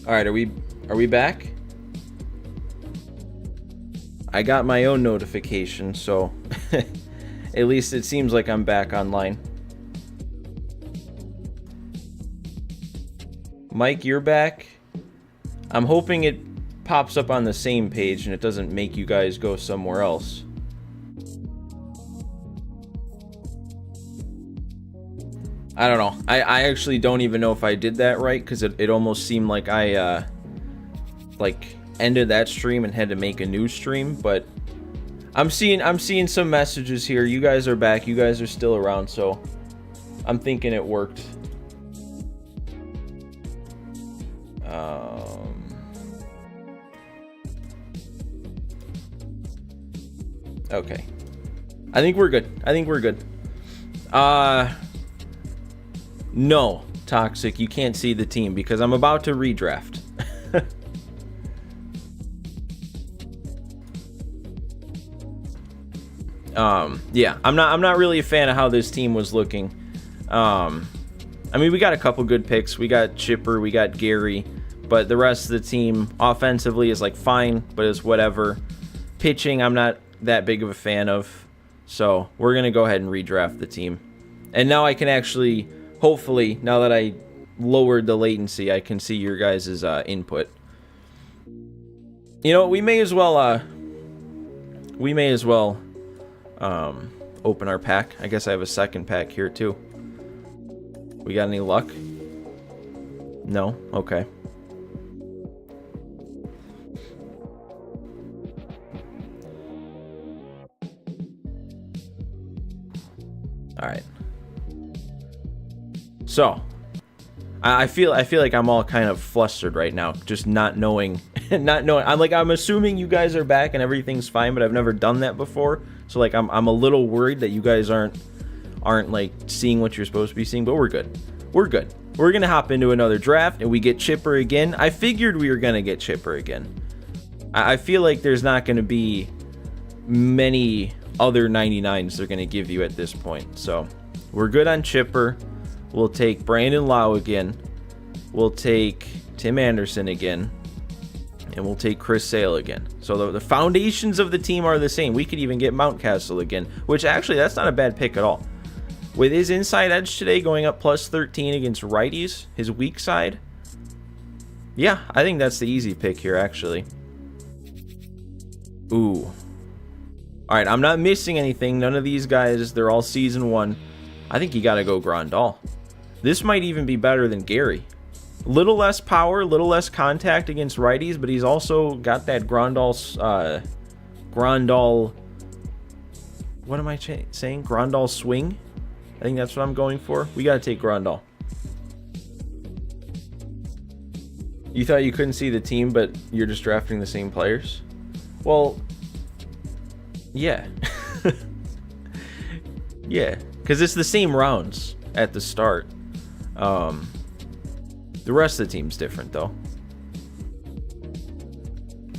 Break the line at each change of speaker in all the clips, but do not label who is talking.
All right, are we back? I got my own notification, so at least it seems like I'm back online. Mike, you're back. I'm hoping it pops up on the same page and it doesn't make you guys go somewhere else. I don't know. I actually don't even know if I did that right, because it almost seemed like I ended that stream and had to make a new stream, but I'm seeing some messages here. You guys are back. You guys are still around, so I'm thinking it worked. Okay. I think we're good. No, Toxic, you can't see the team because I'm about to redraft. Yeah, I'm not really a fan of how this team was looking. I mean, we got a couple good picks. We got Chipper, we got Gary, but the rest of the team offensively is like fine, but it's whatever. Pitching, I'm not that big of a fan of. So we're going to go ahead and redraft the team. And now I can actually, hopefully, now that I lowered the latency, I can see your guys' input. You know, we may as well open our pack. I guess I have a second pack here too. We got any luck? No? Okay. Alright. So, I feel like I'm all kind of flustered right now, just not knowing, I'm assuming you guys are back and everything's fine, but I've never done that before. So like I'm a little worried that you guys aren't like seeing what you're supposed to be seeing, but we're good. We're good. We're going to hop into another draft and we get Chipper again. I figured we were going to get Chipper again. I feel like there's not going to be many other 99s they're going to give you at this point. So we're good on Chipper. We'll take Brandon Lau again. We'll take Tim Anderson again. And we'll take Chris Sale again. So the foundations of the team are the same. We could even get Mountcastle again, which actually that's not a bad pick at all. With his inside edge today going up plus 13 against righties, his weak side. Yeah, I think that's the easy pick here actually. Ooh. Alright, I'm not missing anything. None of these guys, they're all season 1. I think you gotta go Grandal. This might even be better than Gary. Little less power, little less contact against righties, but he's also got that Grandal, what am I saying? Grandal swing? I think that's what I'm going for. We gotta take Grandal. You thought you couldn't see the team, but you're just drafting the same players? Well, yeah. Yeah, because it's the same rounds at the start. The rest of the team's different, though.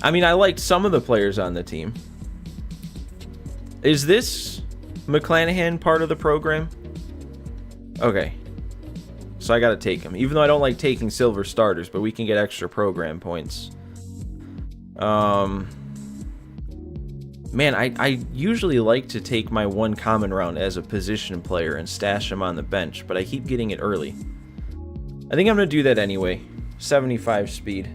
I mean, I liked some of the players on the team. Is this McClanahan part of the program? Okay. So I gotta take him. Even though I don't like taking silver starters, but we can get extra program points. Man, I usually like to take my one common round as a position player and stash him on the bench, but I keep getting it early. I think I'm going to do that anyway. 75 speed.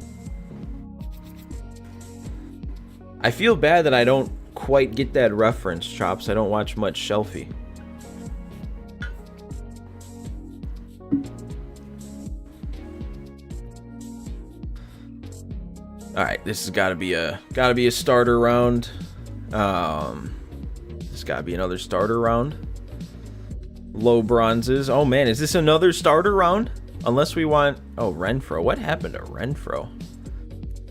I feel bad that I don't quite get that reference, Chops. I don't watch much Shelfie. Alright, this has gotta be a starter round. This gotta be another starter round. Low bronzes. Oh man, is this another starter round? Unless we want... Oh, Renfro. What happened to Renfro?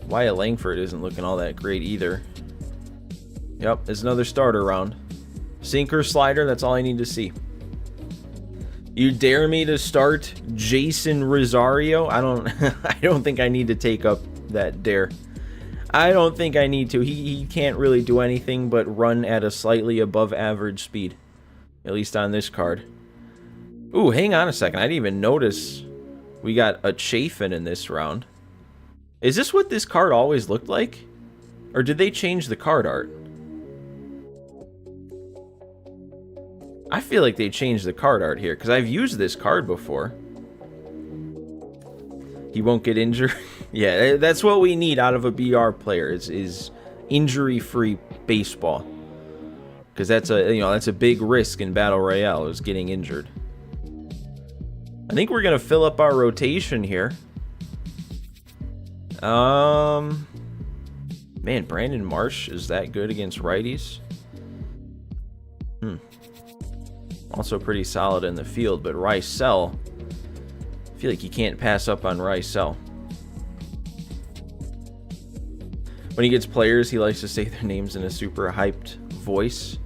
Wyatt Langford isn't looking all that great either. Yep, it's another starter round. Sinker, slider, that's all I need to see. You dare me to start Jason Rosario? I don't think I need to take up that dare. I don't think I need to. He can't really do anything but run at a slightly above average speed. At least on this card. Ooh, hang on a second. I didn't even notice we got a Chafin in this round. Is this what this card always looked like? Or did they change the card art? I feel like they changed the card art here, because I've used this card before. He won't get injured. Yeah, that's what we need out of a BR player, is injury-free baseball. Because that's a big risk in Battle Royale, is getting injured. I think we're gonna fill up our rotation here. Man, Brandon Marsh is that good against righties? Also pretty solid in the field, but Rysel, I feel like you can't pass up on Rysel. When he gets players, he likes to say their names in a super hyped voice.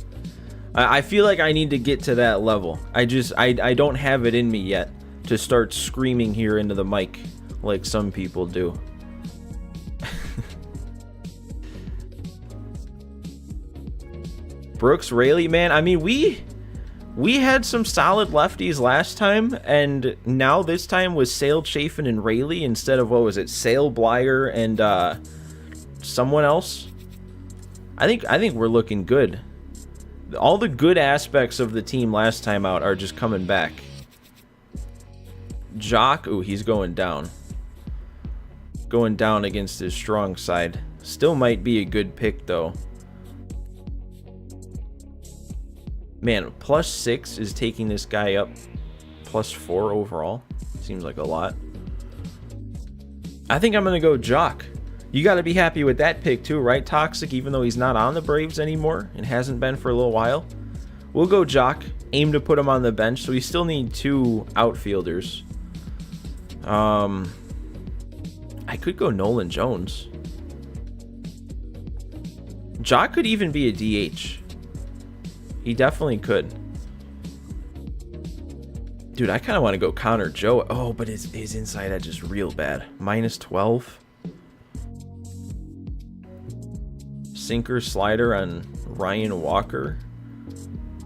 I feel like I need to get to that level. I don't have it in me yet to start screaming here into the mic like some people do. Brooks Raley, man, I mean, we had some solid lefties last time, and now this time was Sale, Chafin, and Raley instead of, what was it, Sale, Blyer, and someone else. I think we're looking good. All the good aspects of the team last time out are just coming back. Jock, ooh, he's going down. Going down against his strong side. Still might be a good pick, though. Man, +6 is taking this guy up. +4 overall. Seems like a lot. I think I'm going to go Jock. You got to be happy with that pick too, right, Toxic? Even though he's not on the Braves anymore and hasn't been for a little while. We'll go Jock. Aim to put him on the bench, so we still need 2 outfielders. I could go Nolan Jones. Jock could even be a DH. He definitely could. Dude, I kind of want to go Connor Joe. Oh, but his inside edge is real bad. -12. Sinker slider on Ryan Walker.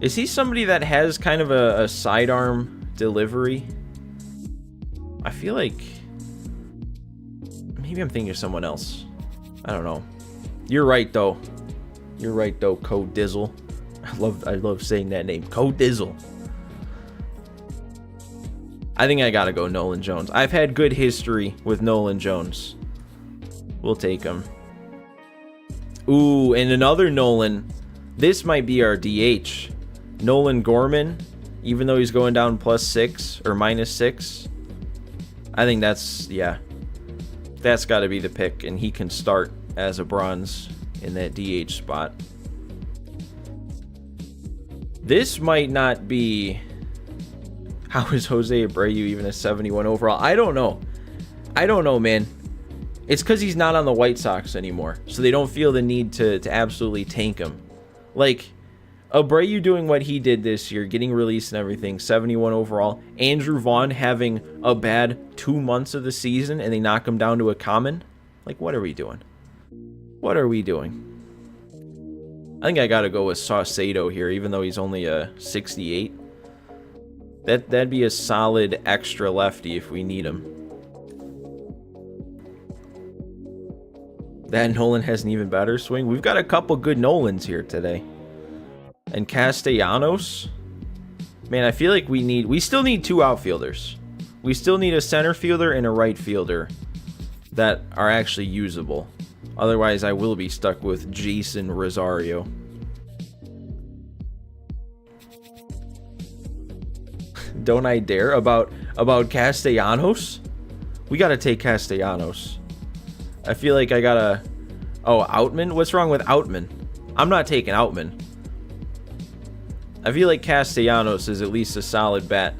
Is he somebody that has kind of a sidearm delivery? I feel like maybe I'm thinking of someone else. I don't know. You're right though. You're right though, Code Dizzle. I love saying that name, Code Dizzle. I think I gotta go Nolan Jones. I've had good history with Nolan Jones. We'll take him. Ooh, and another Nolan. This might be our DH. Nolan Gorman, even though he's going down +6 or -6. I think that's got to be the pick, and he can start as a bronze in that DH spot. This might not be... How is Jose Abreu even a 71 overall? I don't know, man. It's because he's not on the White Sox anymore, so they don't feel the need to absolutely tank him. Like, Abreu doing what he did this year, getting released and everything, 71 overall. Andrew Vaughn having a bad 2 months of the season, and they knock him down to a common. Like, what are we doing? What are we doing? I think I gotta go with Saucedo here, even though he's only a 68. That'd be a solid extra lefty if we need him. That Nolan has an even better swing. We've got a couple good Nolans here today. And Castellanos. Man, I feel like we still need 2 outfielders. We still need a center fielder and a right fielder that are actually usable. Otherwise, I will be stuck with Jason Rosario. Don't I dare about Castellanos? We gotta take Castellanos. I feel like I gotta... Oh, Outman? What's wrong with Outman? I'm not taking Outman. I feel like Castellanos is at least a solid bat.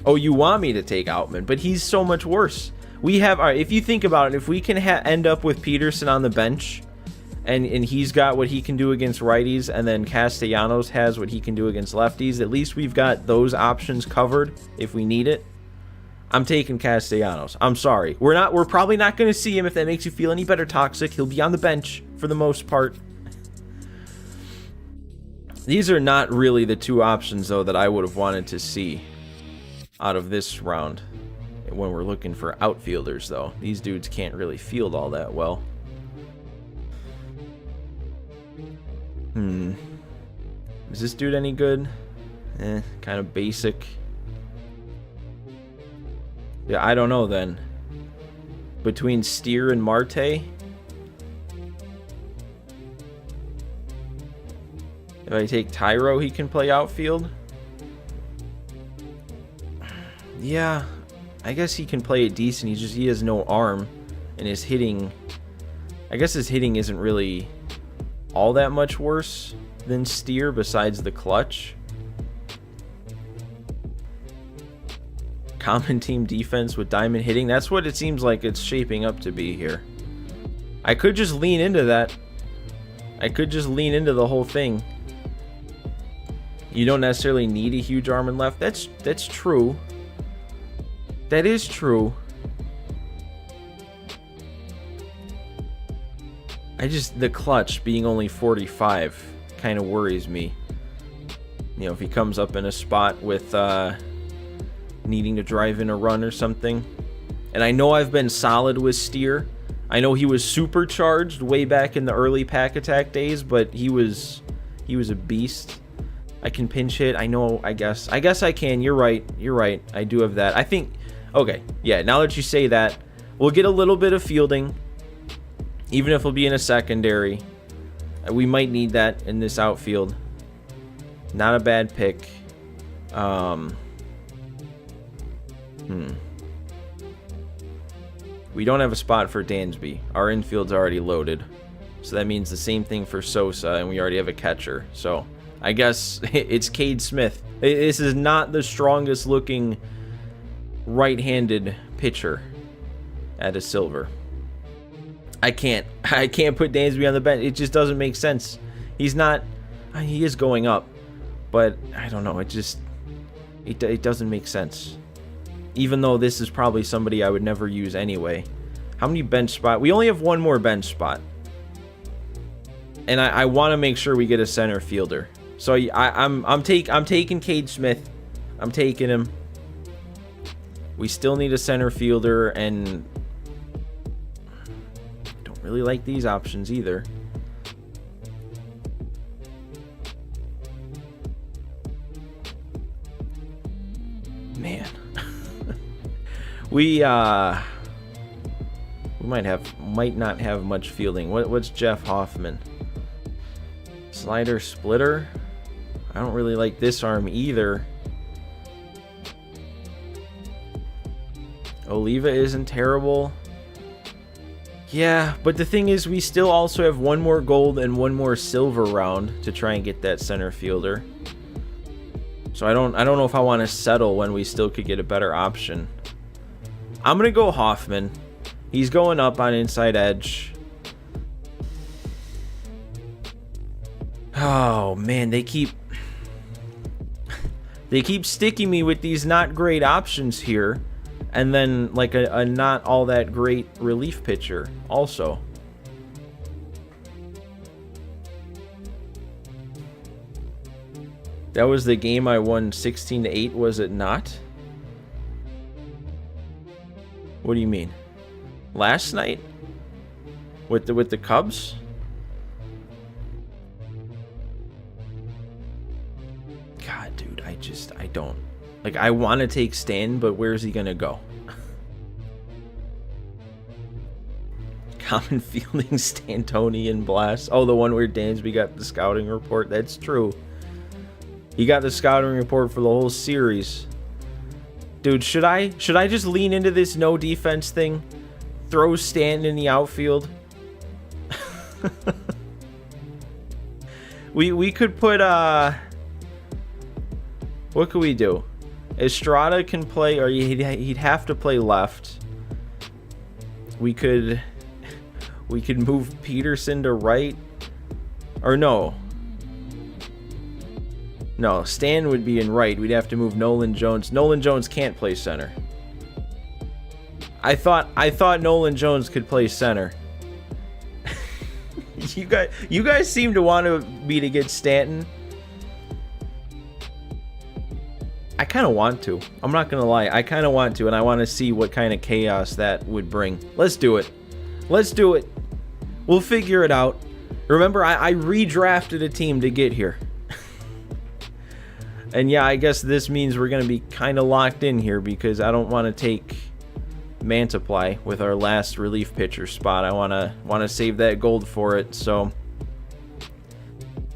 Oh, you want me to take Outman, but he's so much worse. We have... All right, if you think about it, if we can end up with Peterson on the bench, and he's got what he can do against righties, and then Castellanos has what he can do against lefties, at least we've got those options covered if we need it. I'm taking Castellanos. I'm sorry. We're probably not going to see him, if that makes you feel any better, Toxic. He'll be on the bench for the most part. These are not really the 2 options, though, that I would have wanted to see out of this round. when we're looking for outfielders, though. These dudes can't really field all that well. Is this dude any good? Kind of basic. Yeah, I don't know then. Between Steer and Marte? If I take Tyro, he can play outfield? Yeah, I guess he can play it decent. He has no arm, and his hitting, I guess his hitting isn't really all that much worse than Steer besides the clutch. Common team defense with diamond hitting. That's what it seems like it's shaping up to be here. I could just lean into that. I could just lean into the whole thing. You don't necessarily need a huge arm and left. That's true. That is true. The clutch being only 45 kind of worries me. You know, if he comes up in a spot with needing to drive in a run or something. And I know I've been solid with Steer. I know he was supercharged way back in the early pack attack days, but he was a beast. I can pinch hit. I know, I guess I can. You're right. I do have that. I think, okay, yeah, now that you say that, we'll get a little bit of fielding, even if we'll be in a secondary. We might need that in this outfield. Not a bad pick. We don't have a spot for Dansby. Our infield's already loaded. So that means the same thing for Sosa, and we already have a catcher. So I guess it's Cade Smith. This is not the strongest looking right-handed pitcher at a silver. I can't put Dansby on the bench. It just doesn't make sense. He's not, he is going up, but I don't know. It doesn't make sense. Even though this is probably somebody I would never use anyway. How many bench spot? We only have one more bench spot. And I want to make sure we get a center fielder. So I'm taking Cade Smith. I'm taking him. We still need a center fielder, and don't really like these options either. Man. We might not have much fielding. What's Jeff Hoffman? Slider splitter. I don't really like this arm either. Oliva isn't terrible. Yeah, but the thing is, we still also have one more gold and one more silver round to try and get that center fielder. So I don't know if I want to settle when we still could get a better option. I'm gonna go Hoffman. He's going up on inside edge. Oh man, they keep sticking me with these not great options here, and then like a not all that great relief pitcher also. That was the game I won 16-8, was it not? What do you mean? Last night? With the Cubs? God, dude, I don't. Like, I want to take Stan, but where's he gonna go? Common fielding, Stantonian blast. Oh, the one where Dansby got the scouting report. That's true. He got the scouting report for the whole series. Dude, should I just lean into this no defense thing? Throw Stanton in the outfield? we could put what could we do? Estrada can play, or he'd have to play left. We could move Peterson to right. Or no, Stan would be in right. We'd have to move Nolan Jones. Nolan Jones can't play center. I thought Nolan Jones could play center. You guys seem to want me to get Stanton. I kind of want to. I'm not going to lie. I kind of want to, and I want to see what kind of chaos that would bring. Let's do it. Let's do it. We'll figure it out. Remember, I redrafted a team to get here. And yeah, I guess this means we're going to be kind of locked in here because I don't want to take Mantiply with our last relief pitcher spot. I want to save that gold for it. So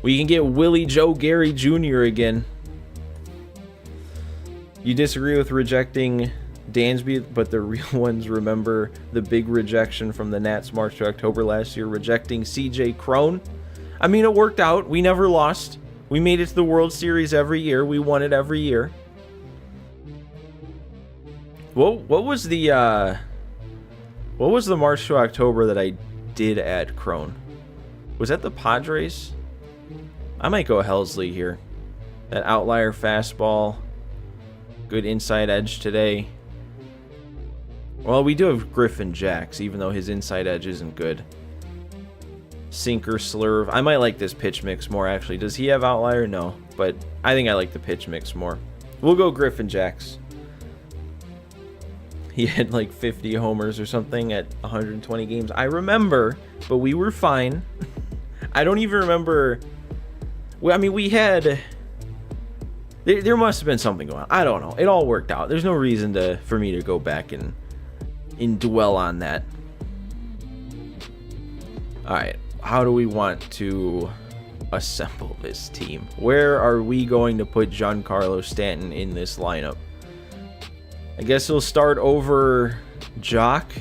we can get Willie Joe Gary Jr. again. You disagree with rejecting Dansby, but the real ones remember the big rejection from the Nats March to October last year, rejecting CJ Cron. I mean, it worked out. We never lost. We made it to the World Series every year. We won it every year. What was the March to October that I did add Cron? Was that the Padres? I might go Helsley here. That outlier fastball. Good inside edge today. Well, we do have Griffin Jacks, even though his inside edge isn't good. Sinker, slurve. I might like this pitch mix more, actually. Does he have outlier? No. But I think I like the pitch mix more. We'll go Griffin Jacks. He had like 50 homers or something at 120 games. I remember, but we were fine. I don't even remember. Well, I mean, we had... There must have been something going on. I don't know. It all worked out. There's no reason for me to go back and dwell on that. Alright. How do we want to assemble this team? Where are we going to put Giancarlo Stanton in this lineup? I guess he'll start over Jock.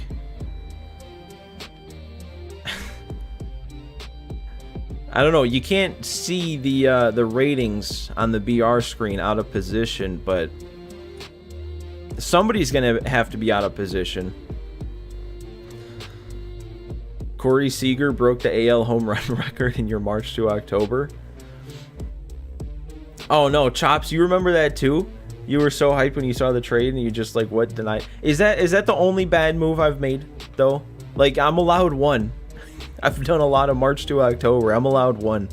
I don't know. You can't see the ratings on the BR screen out of position, but somebody's gonna have to be out of position. Corey Seager broke the AL home run record in your March to October. Oh no, Chops, you remember that too? You were so hyped when you saw the trade and you just like, what denied? Is that the only bad move I've made though? Like, I'm allowed one. I've done a lot of March to October. I'm allowed one.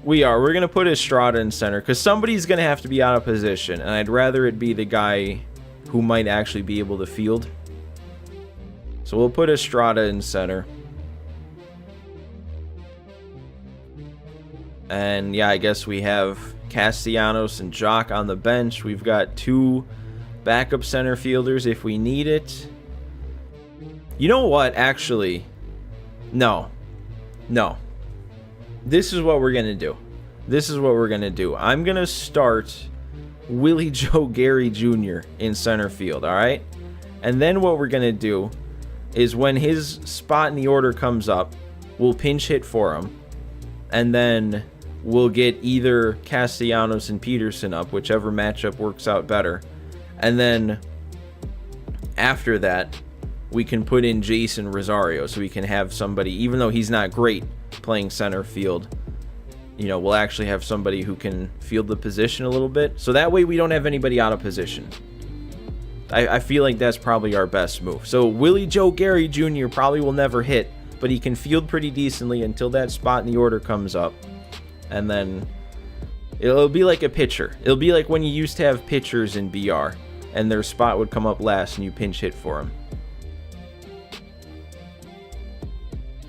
We're going to put Estrada in center because somebody's going to have to be out of position. And I'd rather it be the guy who might actually be able to field. So we'll put Estrada in center. And yeah, I guess we have Castellanos and Jock on the bench. We've got 2 backup center fielders if we need it. You know what, actually, no. This is what we're going to do. I'm going to start Willie Joe Gary Jr. in center field, all right? And then what we're going to do is when his spot in the order comes up, we'll pinch hit for him. And then we'll get either Castellanos and Peterson up, whichever matchup works out better. And then after that, we can put in Jason Rosario so we can have somebody, even though he's not great playing center field, you know, we'll actually have somebody who can field the position a little bit. So that way we don't have anybody out of position. I feel like that's probably our best move. So Willie Joe Gary Jr. probably will never hit, but he can field pretty decently until that spot in the order comes up. And then it'll be like a pitcher. It'll be like when you used to have pitchers in BR and their spot would come up last and you pinch hit for them.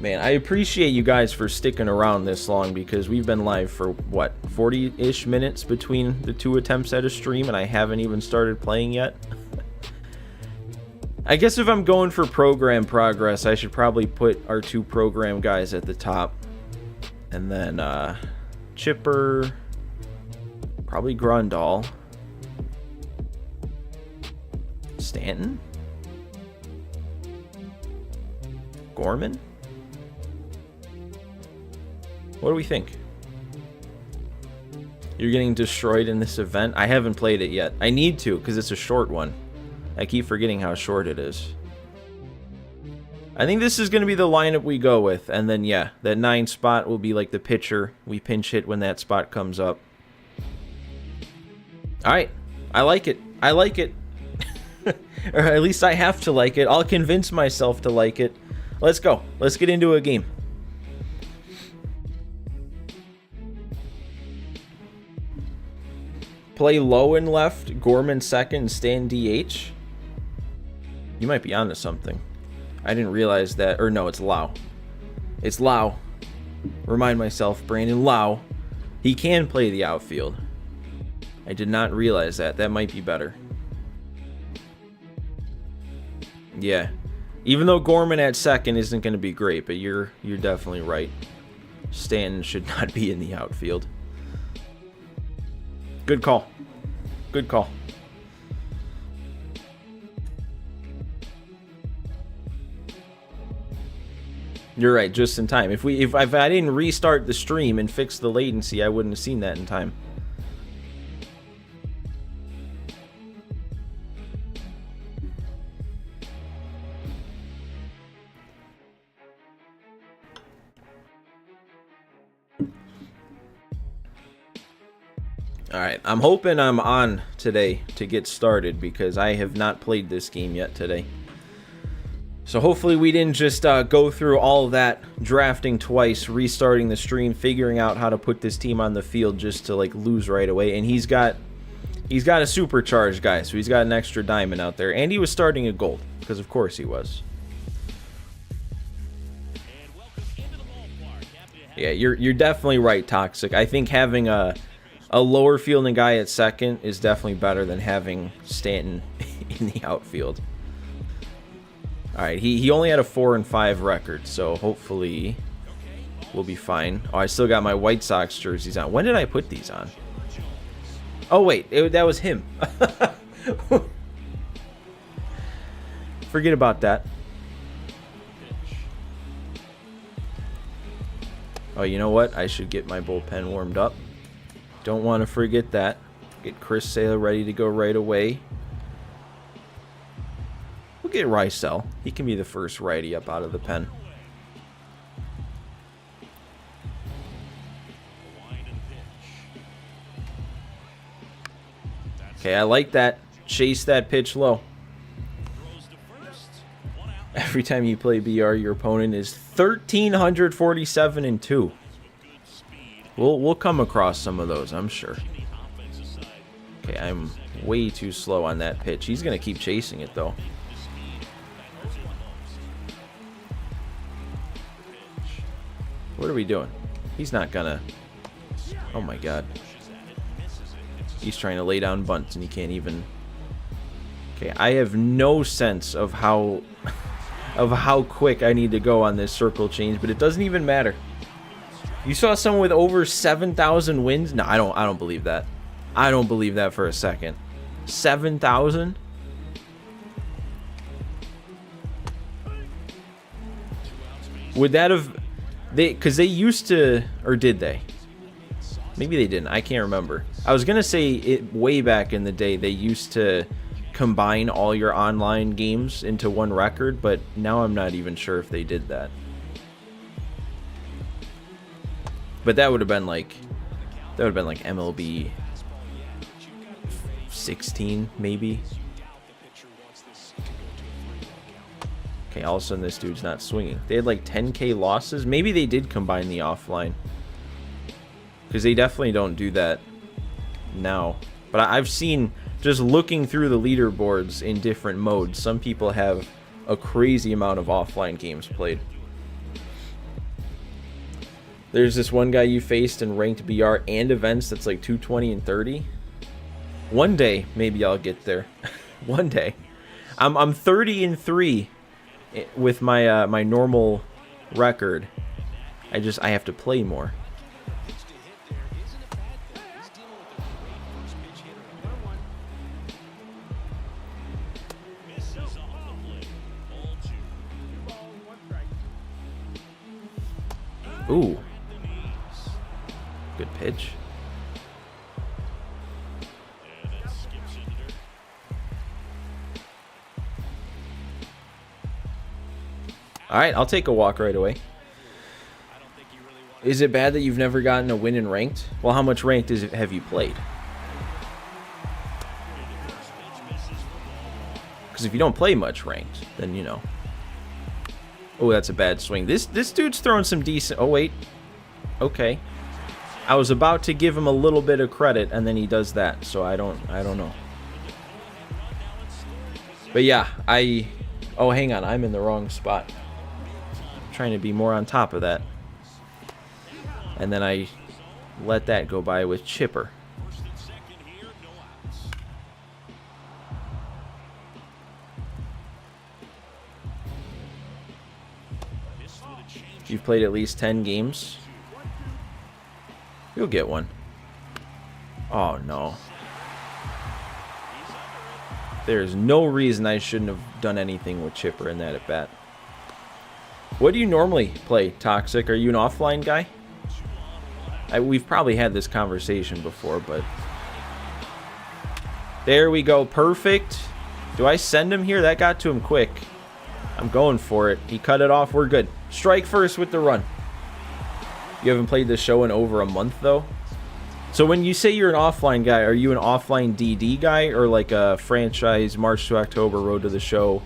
Man, I appreciate you guys for sticking around this long because we've been live for, what, 40-ish minutes between the 2 attempts at a stream and I haven't even started playing yet. I guess if I'm going for program progress, I should probably put our 2 program guys at the top. And then, Chipper, probably Grandal, Stanton, Gorman. What do we think? You're getting destroyed in this event? I haven't played it yet. I need to because it's a short one. I keep forgetting how short it is. I think this is going to be the lineup we go with. And then, yeah, that 9 spot will be like the pitcher. We pinch hit when that spot comes up. All right. I like it. I like it. Or at least I have to like it. I'll convince myself to like it. Let's go. Let's get into a game. Play low and left, Gorman second, and stand DH? You might be onto something. I didn't realize that. Or no, it's Lau. It's Lau. Remind myself, Brandon Lau. He can play the outfield. I did not realize that. That might be better. Yeah. Even though Gorman at second isn't going to be great, but you're definitely right. Stanton should not be in the outfield. Good call. Good call. You're right, just in time. If I didn't restart the stream and fix the latency, I wouldn't have seen that in time. Alright, I'm hoping I'm on today to get started because I have not played this game yet today. So hopefully we didn't just go through all of that drafting twice, restarting the stream, figuring out how to put this team on the field just to like lose right away. And he's got a supercharged guy, so he's got an extra diamond out there. And he was starting at gold, because of course he was. Yeah, you're definitely right, Toxic. I think having a lower fielding guy at second is definitely better than having Stanton in the outfield. Alright, he only had a 4-5 record, so hopefully we'll be fine. Oh, I still got my White Sox jerseys on. When did I put these on? Oh, wait, that was him. Forget about that. Oh, you know what? I should get my bullpen warmed up. Don't want to forget that. Get Chris Sale ready to go right away. We'll get Rysel. He can be the first righty up out of the pen. Okay, I like that. Chase that pitch low. Every time you play BR, your opponent is 1,347-2. We'll come across some of those, I'm sure. Okay, I'm way too slow on that pitch. He's going to keep chasing it, though. What are we doing? He's not going to... Oh, my God. He's trying to lay down bunts, and he can't even... Okay, I have no sense of how quick I need to go on this circle change, but it doesn't even matter. You saw someone with over 7,000 wins? No, I don't believe that. I don't believe that for a second. 7,000? Would that have... Because they used to... Or did they? Maybe they didn't. I can't remember. I was going to say it way back in the day they used to combine all your online games into one record, but now I'm not even sure if they did that. But that would have been like MLB 16 maybe. Okay, all of a sudden this dude's not swinging. They had like 10k losses. Maybe they did combine the offline, because they definitely don't do that now. But I've seen, just looking through the leaderboards in different modes, some people have a crazy amount of offline games played. There's this one guy you faced in ranked BR and events that's like 220 and 30. One day, maybe I'll get there. One day. I'm 30 and 3 with my my normal record. I have to play more. Ooh. Good pitch. Alright, I'll take a walk right away. Is it bad that you've never gotten a win in ranked? Well, how much ranked have you played? Because if you don't play much ranked, then you know. Oh, that's a bad swing. This dude's throwing some decent... Oh, wait. Okay. I was about to give him a little bit of credit, and then he does that. So I don't know. But yeah, oh, hang on, I'm in the wrong spot. I'm trying to be more on top of that. And then I let that go by with Chipper. You've played at least 10 games. You'll get one. Oh, no. There's no reason I shouldn't have done anything with Chipper in that at bat. What do you normally play, Toxic? Are you an offline guy? We've probably had this conversation before, but... There we go. Perfect. Do I send him here? That got to him quick. I'm going for it. He cut it off. We're good. Strike first with the run. You haven't played this show in over a month, though? So when you say you're an offline guy, are you an offline DD guy or like a franchise March to October road to the show?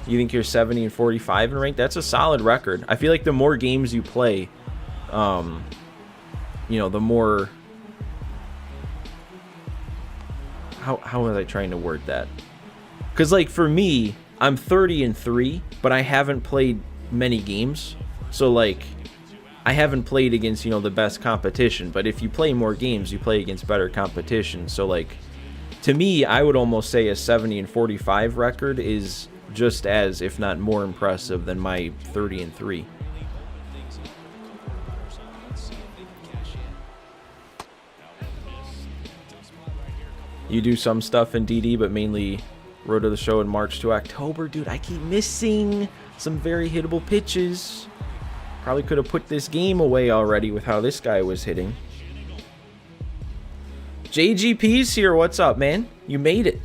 You think you're 70 and 45 in rank? That's a solid record. I feel like the more games you play, you know, the more... How was I trying to word that? Because, like, for me, I'm 30 and 3, but I haven't played many games. So, like, I haven't played against, you know, the best competition. But if you play more games, you play against better competition. So, like, to me, I would almost say a 70 and 45 record is just as, if not more impressive than my 30 and 3. You do some stuff in DD, but mainly road to the show in March to October. Dude, I keep missing some very hittable pitches. Probably could have put this game away already with how this guy was hitting. JGP's here. What's up, man? You made it.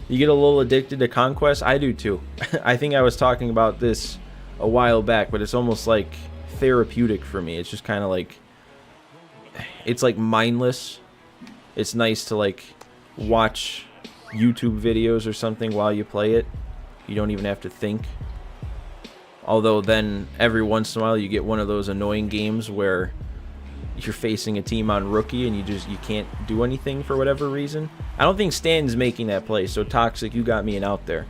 You get a little addicted to Conquest? I do too. I think I was talking about this a while back, but it's almost like therapeutic for me. It's just kind of like... It's like mindless. It's nice to like watch YouTube videos or something while you play it. You don't even have to think. Although then every once in a while you get one of those annoying games where you're facing a team on rookie and you can't do anything for whatever reason. I don't think Stan's making that play, so Toxic, you got me an out there.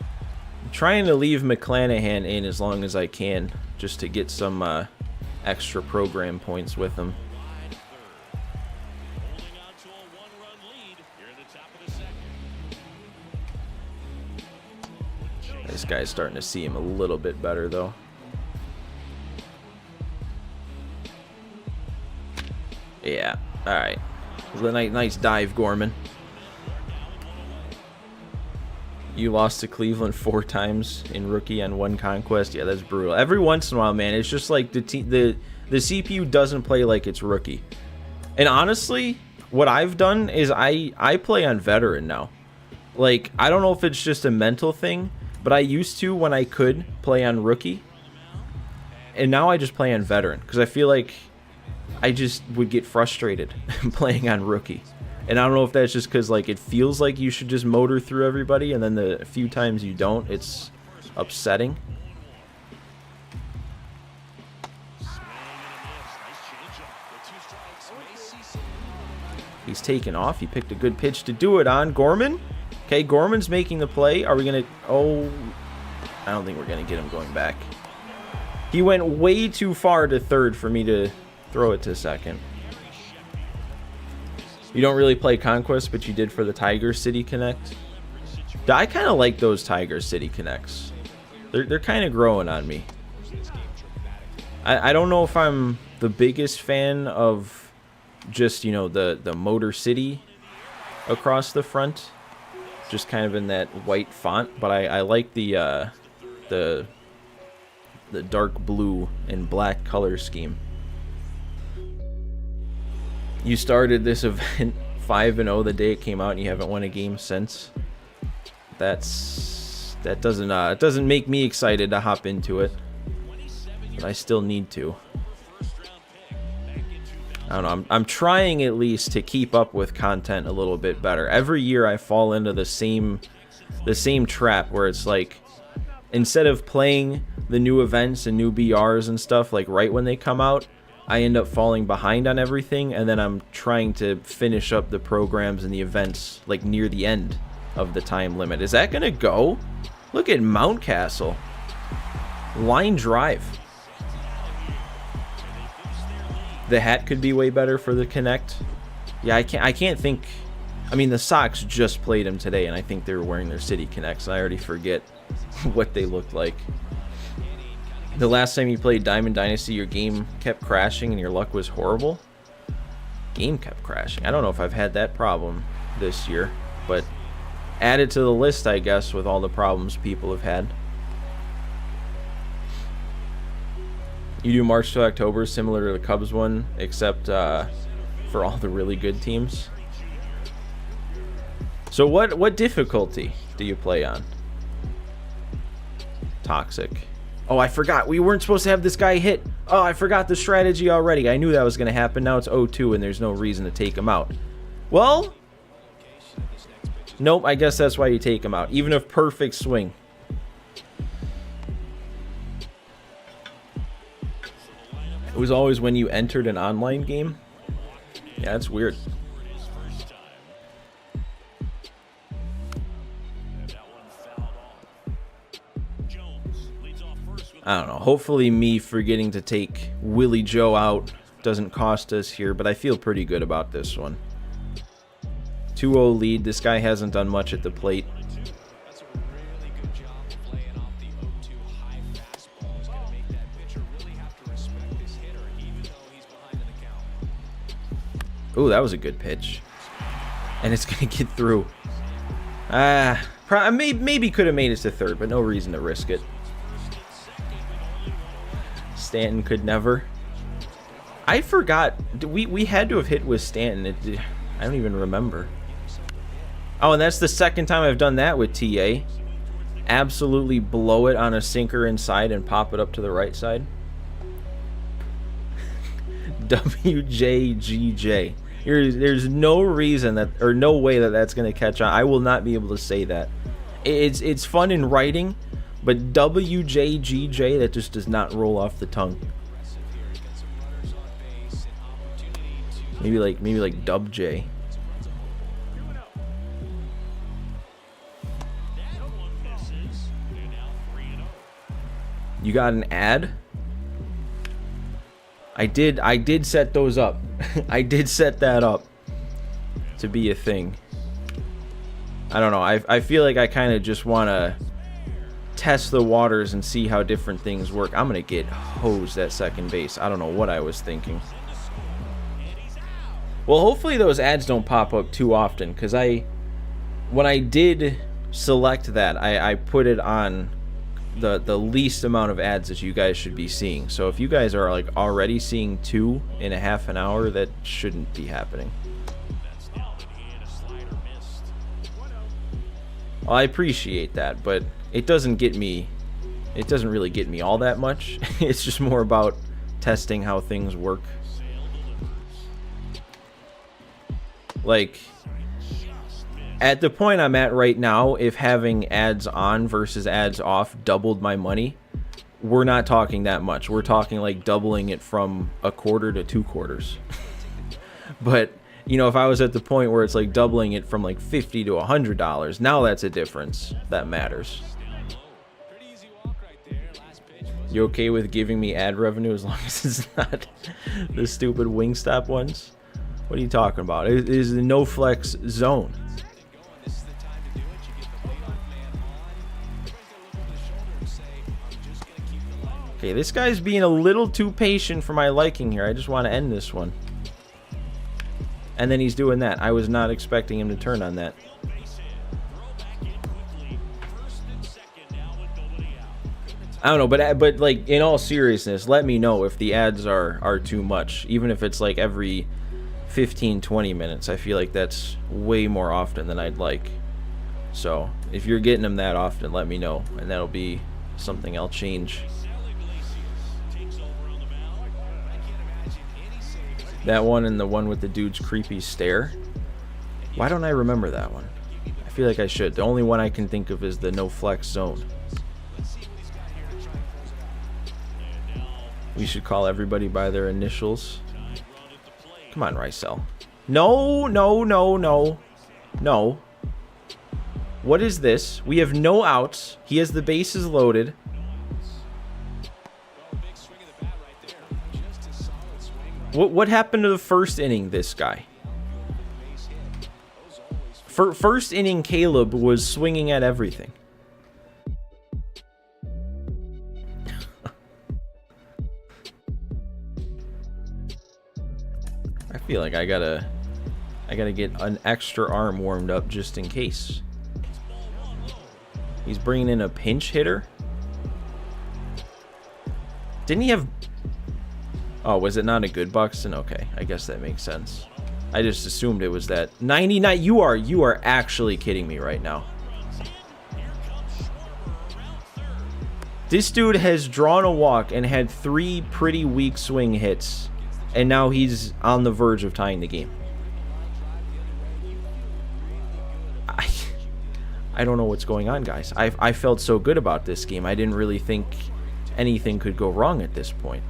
I'm trying to leave McClanahan in as long as I can just to get some extra program points with him. This guy's starting to see him a little bit better, though. Yeah, alright. Nice dive, Gorman. You lost to Cleveland 4 times in rookie on 1 conquest. Yeah, that's brutal. Every once in a while, man, it's just like the CPU doesn't play like it's rookie. And honestly, what I've done is I play on veteran now. Like, I don't know if it's just a mental thing, but I used to when I could play on rookie. And now I just play on veteran because I feel like I just would get frustrated playing on rookie. And I don't know if that's just because, like, it feels like you should just motor through everybody, and then the few times you don't, it's upsetting. He's taken off. He picked a good pitch to do it on. Gorman? Okay, Gorman's making the play. Are we going to... Oh, I don't think we're going to get him going back. He went way too far to third for me to throw it to second. You don't really play Conquest, but you did for the Tiger City Connect. I kind of like those Tiger City Connects. They're kind of growing on me. I don't know if I'm the biggest fan of just, you know, the Motor City across the front, just kind of in that white font. But I like the dark blue and black color scheme. You started this event 5-0 the day it came out, and you haven't won a game since. That doesn't make me excited to hop into it, but I still need to. I don't know. I'm trying at least to keep up with content a little bit better. Every year I fall into the same trap where it's like, instead of playing the new events and new BRs and stuff, like right when they come out, I end up falling behind on everything, and then I'm trying to finish up the programs and the events like near the end of the time limit. Is that gonna go? Look at Mountcastle. Line drive. The hat could be way better for the Connect. Yeah, I can't think. I mean, the Sox just played him today, and I think they were wearing their City Connects. I already forget what they looked like. The last time you played Diamond Dynasty, your game kept crashing and your luck was horrible. Game kept crashing. I don't know if I've had that problem this year, but add it to the list, I guess, with all the problems people have had. You do March to October, similar to the Cubs one, except for all the really good teams. So what difficulty do you play on? Toxic. Oh, I forgot. We weren't supposed to have this guy hit. Oh, I forgot the strategy already. I knew that was going to happen. Now it's 0-2 and there's no reason to take him out. Well, nope, I guess that's why you take him out. Even if perfect swing. It was always when you entered an online game. Yeah, that's weird. I don't know. Hopefully me forgetting to take Willie Joe out doesn't cost us here, but I feel pretty good about this one. 2-0 lead. This guy hasn't done much at the plate. Ooh, that was a good pitch. And it's going to get through. Maybe could have made it to third, but no reason to risk it. Stanton could never. I forgot. We had to have hit with Stanton. I don't even remember. Oh, and that's the second time I've done that with TA. Absolutely blow it on a sinker inside and pop it up to the right side. WJGJ. There's no reason that, or no way that that's going to catch on. I will not be able to say that. It's fun in writing, but WJGJ, that just does not roll off the tongue. Maybe like Dub J. You got an ad? I did set those up. I did set that up to be a thing. I don't know. I feel like I kind of just want to test the waters and see how different things work. I'm going to get hosed at second base. I don't know what I was thinking. Well, hopefully those ads don't pop up too often, because when I did select that, I put it on the least amount of ads that you guys should be seeing. So if you guys are like already seeing 2 in a half an hour, that shouldn't be happening. Well, I appreciate that, but it doesn't really get me all that much. It's just more about testing how things work. Like, at the point I'm at right now, if having ads on versus ads off doubled my money, we're not talking that much. We're talking like doubling it from a quarter to 2 quarters. But, you know, if I was at the point where it's like doubling it from like $50 to $100, now that's a difference that matters. You okay with giving me ad revenue as long as it's not the stupid Wingstop ones? What are you talking about? It is the no flex zone. Okay, this guy's being a little too patient for my liking here. I just want to end this one. And then he's doing that. I was not expecting him to turn on that. I don't know, but like, in all seriousness, let me know if the ads are too much. Even if it's like every 15-20 minutes. I feel like that's way more often than I'd like. So if you're getting them that often, let me know, and that'll be something I'll change. That one and the one with the dude's creepy stare. Why don't I remember that one? I feel like I should. The only one I can think of is the no flex zone. We should call everybody by their initials. Come on, Rysel. No, no, no, no. No. What is this? We have no outs. He has the bases loaded. What happened to the first inning, this guy? First inning, Caleb was swinging at everything. I feel like I gotta get an extra arm warmed up just in case. He's bringing in a pinch hitter. Didn't he have... Oh, was it not a good Buxton? Okay, I guess that makes sense. I just assumed it was that. 99. You are actually kidding me right now. This dude has drawn a walk and had 3 pretty weak swing hits, and now he's on the verge of tying the game. I don't know what's going on, guys. I felt so good about this game. I didn't really think anything could go wrong at this point.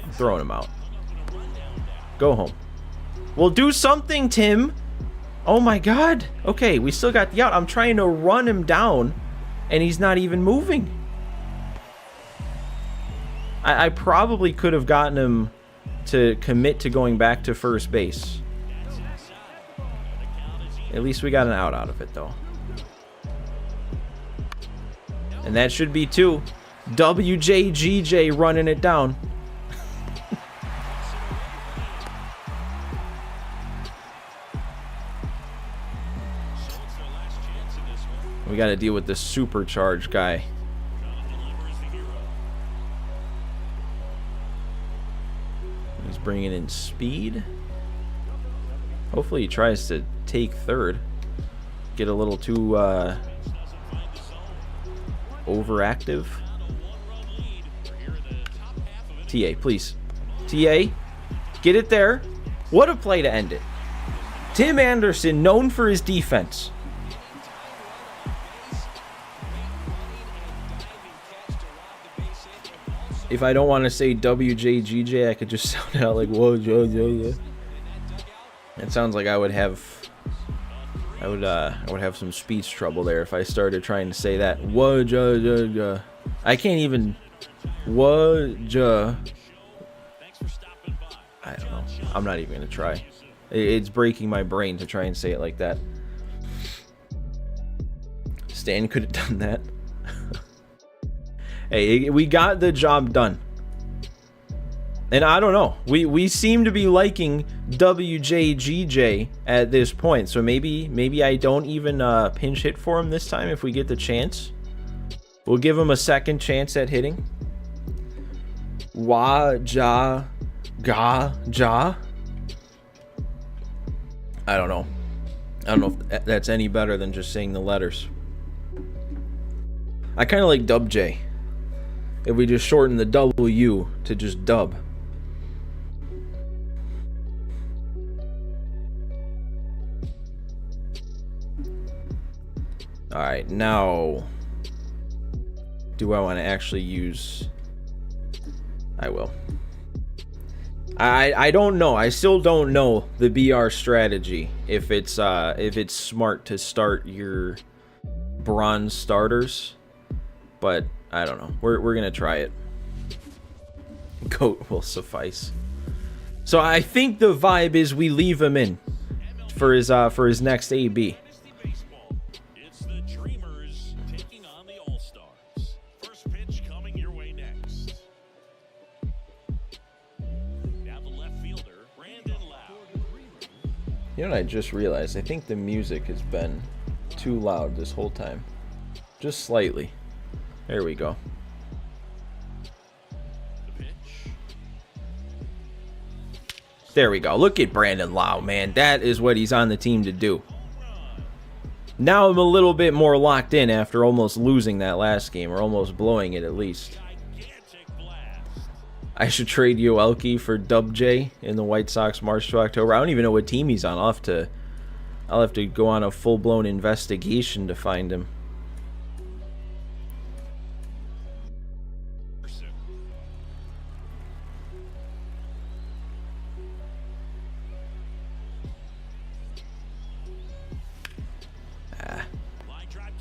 I'm throwing him out. Go home. Well, do something, Tim. Oh my God. Okay, we still got the out. I'm trying to run him down, and he's not even moving. I probably could have gotten him to commit to going back to first base. At least we got an out of it, though. And that should be 2. WJGJ running it down. We got to deal with this supercharged guy. He's bringing in speed. Hopefully he tries to take third. Get a little too overactive. TA, please. TA, get it there. What a play to end it. Tim Anderson, known for his defense. If I don't want to say WJGJ, I could just sound it out like whoa, yo, yo, yo. It sounds like I would have some speech trouble there if I started trying to say that. Whoa, ja, ja, ja. I can't even. Whoa, ja. I don't know. I'm not even gonna try. It's breaking my brain to try and say it like that. Stan could have done that. Hey, we got the job done. And I don't know. We seem to be liking WJGJ at this point. So maybe I don't even pinch hit for him this time if we get the chance. We'll give him a second chance at hitting. Wa, ja, ga, ja. I don't know. I don't know if that's any better than just saying the letters. I kind of like Dub J. If we just shorten the W to just dub. Alright, now do I want to actually use... I will. I don't know. I still don't know the BR strategy. If it's smart to start your bronze starters. But I don't know. We're gonna try it. Goat will suffice. So I think the vibe is we leave him in for his next AB.
It's the Dreamers taking on the All-Stars. First pitch coming your way next. Now the left fielder, Brandon Lowe.
You know what I just realized? I think the music has been too loud this whole time. Just slightly. There we go.
The pitch.
There we go. Look at Brandon Lowe, man. That is what he's on the team to do. Now I'm a little bit more locked in after almost losing that last game, or almost blowing it at least.
Gigantic blast.
I should trade Yoelki for Dub J in the White Sox March to October. I don't even know what team he's on. I'll I'll have to go on a full-blown investigation to find him.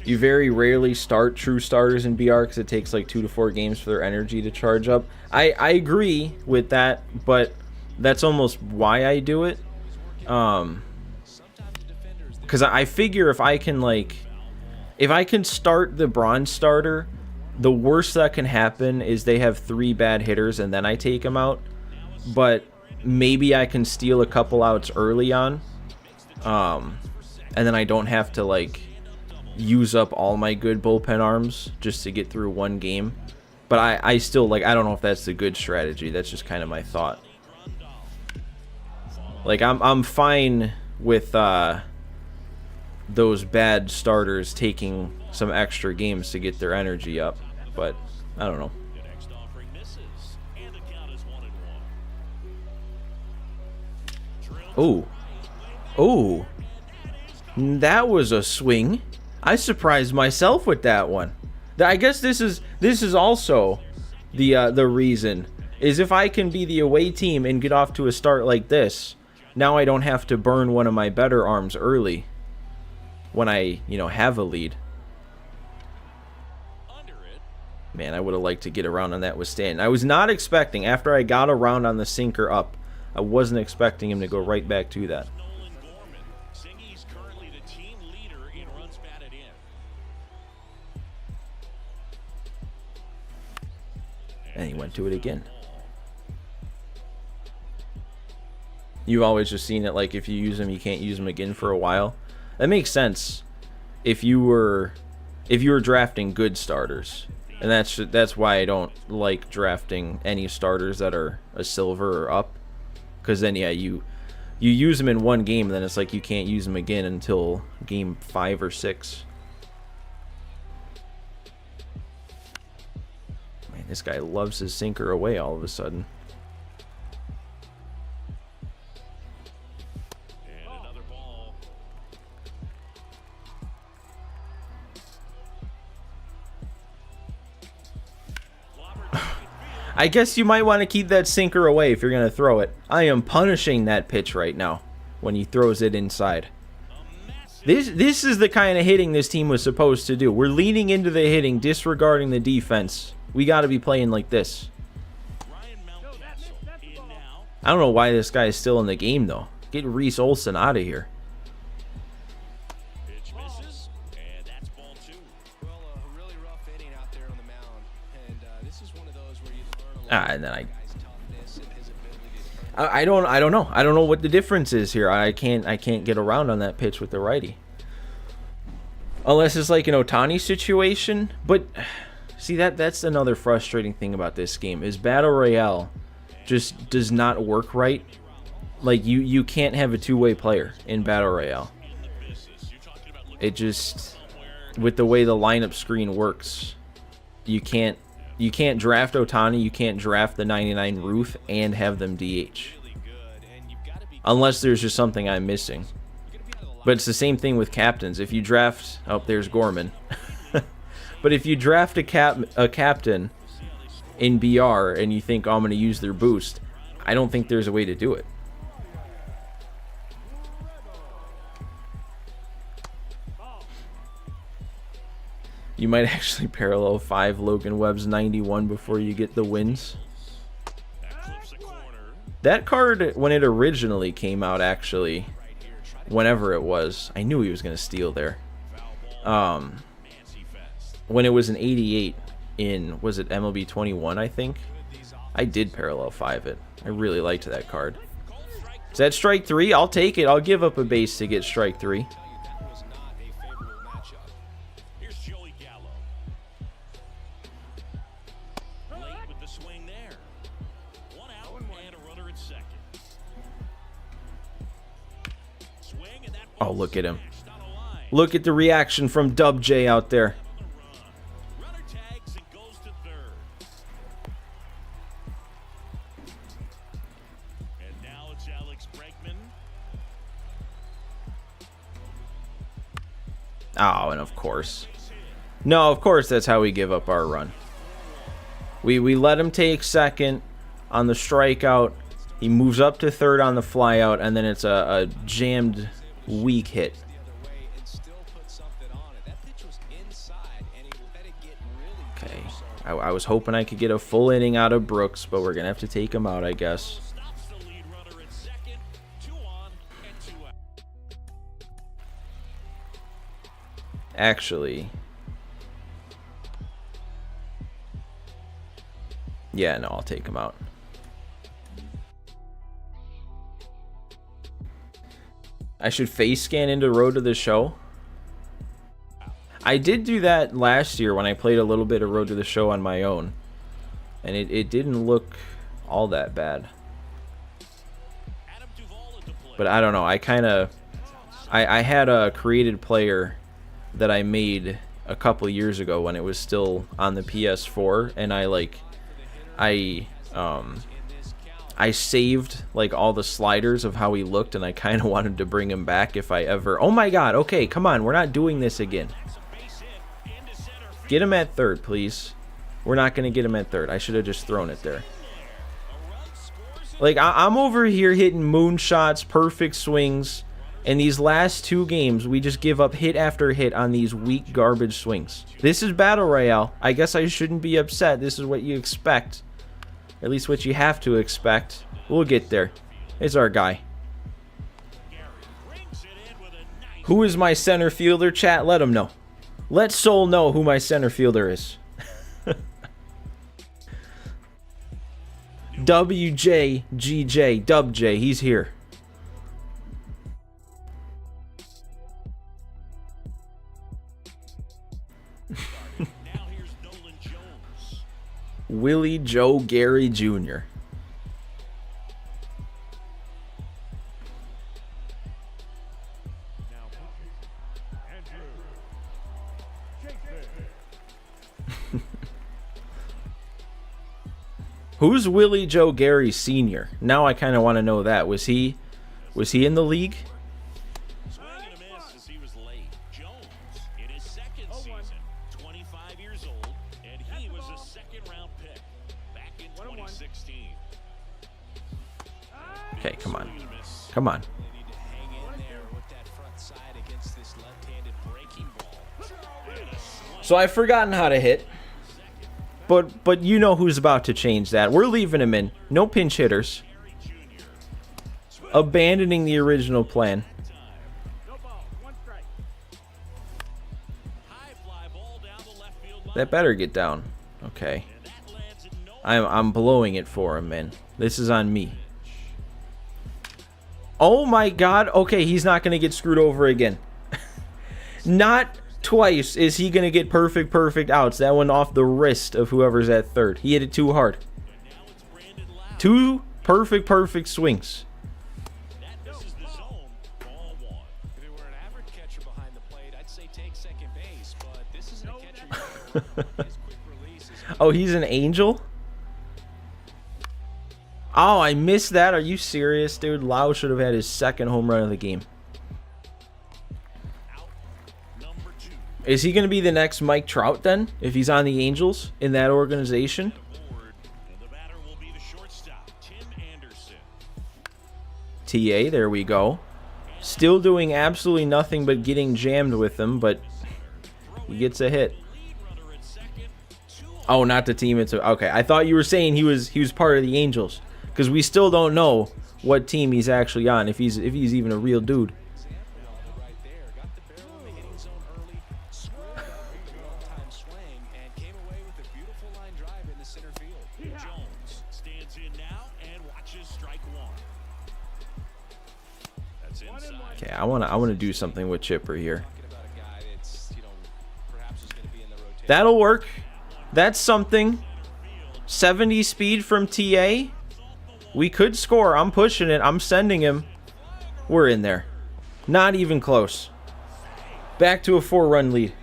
You very rarely start true starters in BR because it takes like 2 to 4 games for their energy to charge up. I agree with that, but that's almost why I do it. Because I figure if I can start the bronze starter, the worst that can happen is they have 3 bad hitters and then I take them out. But maybe I can steal a couple outs early on, and then I don't have to like use up all my good bullpen arms just to get through one game. But I still, like, I don't know if that's the good strategy. That's just kind of my thought. Like, I'm fine with those bad starters taking some extra games to get their energy up, but I don't know. Oh, that was a swing. I surprised myself with that one. I guess this is also the reason is if I can be the away team and get off to a start like this, now I don't have to burn one of my better arms early when I, have a lead. Man, I would have liked to get around on that with Stanton. I was not expecting, after I got around on the sinker up, I wasn't expecting him to go right back to that. And he went to it again. You've always just seen it like if you use them, you can't use them again for a while. That makes sense if you were drafting good starters. And that's why I don't like drafting any starters that are a silver or up. Because then, yeah, you use them in one game, and then it's like you can't use them again until game 5 or 6. Man, this guy loves his sinker away all of a sudden.
And another ball.
I guess you might want to keep that sinker away if you're going to throw it. I am punishing that pitch right now when he throws it inside. This is the kind of hitting this team was supposed to do. We're leaning into the hitting, disregarding the defense. We got to be playing like this. I don't know why this guy is still in the game, though. Get Reese Olson out of here.
Pitch misses, and that's ball 2.
Well, a really rough inning out there on the mound, and this is one of those where you learn a lot
And then
about the guy's toughness and his ability to turn.
I don't know. I don't know what the difference is here. I can't get around on that pitch with the righty. Unless it's like an Ohtani situation, but see that's another frustrating thing about this game is Battle Royale just does not work right. Like you can't have a two-way player in Battle Royale. It just, with the way the lineup screen works, you can't draft Ohtani, you can't draft the 99 Ruth and have them DH. Unless there's just something I'm missing. But it's the same thing with captains. If you draft, oh, there's Gorman. But if you draft a captain in BR and you think, oh, I'm going to use their boost, I don't think there's a way to do it. You might actually parallel 5 Logan Webb's 91 before you get the wins. That card, when it originally came out, actually, whenever it was, I knew he was going to steal there. When it was an 88 in, was it MLB 21, I think? I did parallel 5 it. I really liked that card. Is that strike 3? I'll take it. I'll give up a base to get strike 3.
Here's Joey Gallo. Late with the swing there. 1 out and a runner at second. Swing and that
Oh, look at him. Look at the reaction from Dub J out there.
runner tags and goes to third. And now it's Alex Bregman.
Oh, and of course. No, of course that's how we give up our run. We let him take second on the strikeout. He moves up to third on the flyout, and then it's a jammed, weak hit. Okay, I was hoping I could get a full inning out of Brooks, but we're going to have to take him out, I guess. Actually, yeah, no, I'll take him out. I should face scan into Road to the Show. I did do that last year when I played a little bit of Road to the Show on my own, and it didn't look all that bad. But I don't know, I had a created player that I made a couple years ago when it was still on the PS4, and I saved like all the sliders of how he looked, and I kind of wanted to bring him back if I ever... Oh my god, okay, come on, we're not doing this again. Get him at third, please. We're not going to get him at third. I should have just thrown it there. Like, I'm over here hitting moonshots, perfect swings. In these last two games, we just give up hit after hit on these weak garbage swings. This is Battle Royale. I guess I shouldn't be upset. This is what you expect. At least what you have to expect. We'll get there. Here's our guy. Who is my center fielder? Chat, let him know. Let Soul know who my center fielder is. WJGJ, Dub J, he's here. Willie Joe Gary Jr. Who's Willie Joe Gary Sr.? Now I kind of want to know that. Was he in the league?
Swing and a miss as he was late. Jones in his second season, 25 years old, and he was a second-round pick back in 2016.
Okay, come on. Come on.
They need to hang in there with that front side against this left-handed breaking ball.
So I've forgotten how to hit. But you know who's about to change that. We're leaving him in. No pinch hitters. Abandoning the original plan. That better get down. Okay. I'm blowing it for him, man. This is on me. Oh my god. Okay, he's not going to get screwed over again. Not twice is he going to get perfect outs. That one off the wrist of whoever's at third. He hit it too hard. Two perfect swings.
If it were an average catcher behind the plate, I'd say take second base, but this isn't a catcher. His quick release is
Oh, he's an angel? Oh, I missed that. Are you serious, dude? Lau should have had his second home run of the game. Is he going to be the next Mike Trout then? If he's on the Angels in that organization? TA, there we go. Still doing absolutely nothing but getting jammed with them, but he gets a hit. Oh, not the team. It's okay. I thought you were saying he was part of the Angels, because we still don't know what team he's actually on, if he's even a real dude.
right there. Got the barrel in the hitting zone early, squared up with an all-time swing, and came away with a beautiful line drive in the center field.
Jones stands in now and watches strike one. That's inside.
Okay, I wanna do something with Chipper here.
Talking about a guy that's, perhaps is going to be in the rotation.
That'll work. That's something. 70 speed from TA. We could score. I'm pushing it. I'm sending him. We're in there. Not even close. Back to a 4-run lead.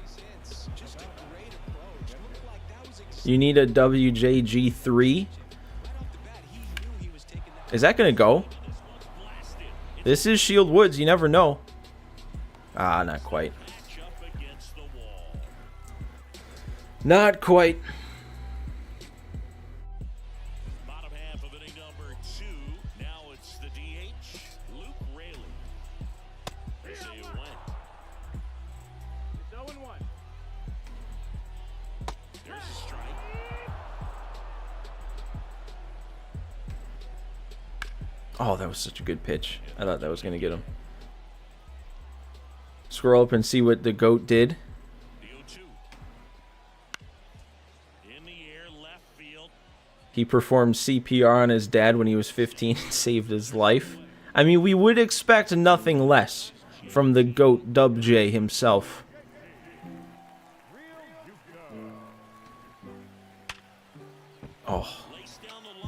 You need a WJG3. Is that going to go? This is Shield Woods. You never know. Ah, not quite. Not quite.
Bottom half of inning number 2. Now it's the DH, Luke Rayleigh. They say it went.
It's 0-1.
There's a strike.
Oh, that was such a good pitch. I thought that was going to get him. Scroll up and see what the GOAT did.
The 0-2. In the air, left field.
He performed CPR on his dad when he was 15 and saved his life. I mean, we would expect nothing less from the GOAT Dub J himself. Oh,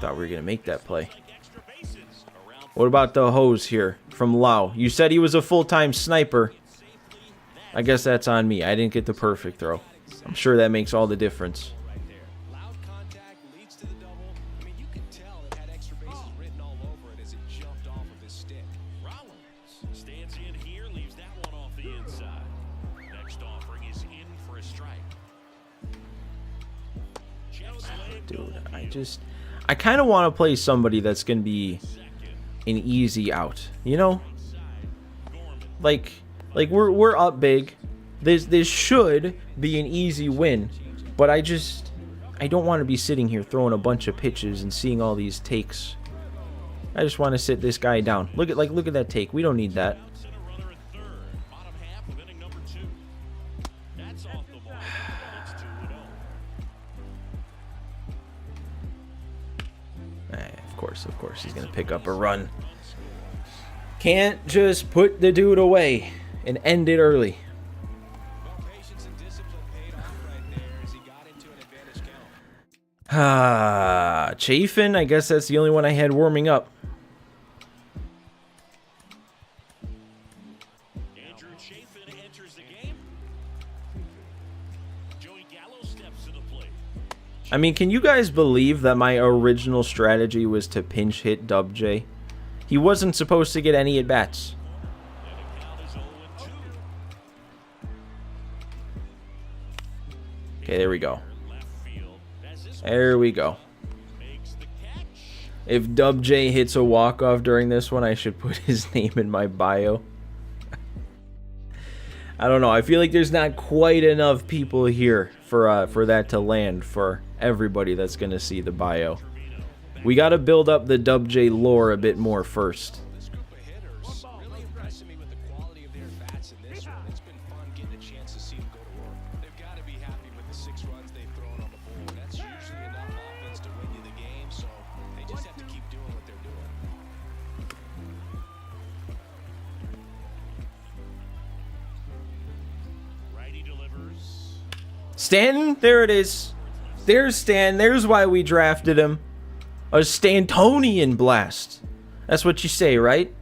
thought we were going to make that play.
Extra bases. Around
What about the hose here from Lau? You said he was a full-time sniper. I guess that's on me. I didn't get the perfect throw. I'm sure that makes all the difference.
right there. Loud contact leads to the double. I mean, you can tell it had extra bases written all over it as it jumped off of his stick.
Rollins stands in here, leaves that one off the inside. Next offering is in for a strike.
Dude, I kind of want to play somebody that's going to be an easy out. You know? Like we're up big. This should be an easy win, but I don't want to be sitting here throwing a bunch of pitches and seeing all these takes. I just want to sit this guy down. Look at that take. We don't need that.
Center runner at third. Bottom half of inning number 2. That's off the ball. It's 2-0.
Of course, he's gonna pick up a run. Can't just put the dude away and end it early.
Well, patience and discipline paid off right there as he got into an advantage count.
Ah, Chafin. I guess that's the only one I had warming up.
Andrew Chafin enters the game. Joey Gallo steps to the plate.
I mean, can you guys believe that my original strategy was to pinch hit Dub J? He wasn't supposed to get any at-bats.
And the count is 0-2.
Okay, there we go.
Left field. As this
There we go.
makes the catch.
If Dub J hits a walk-off during this one, I should put his name in my bio. I don't know. I feel like there's not quite enough people here for that to land for everybody that's going to see the bio. We got to build up the Dub J lore a bit more first.
This group of hitters really impressing me with the quality of their bats in this one. It's been fun getting a chance to see them go to work. They've got to be happy with the 6 runs they've thrown on the board. That's usually enough offense to win you the game, so they just have to keep doing what they're doing.
Righty delivers.
Stanton, there it is. There's Stan. There's why we drafted him. A Stantonian blast. That's what you say, right?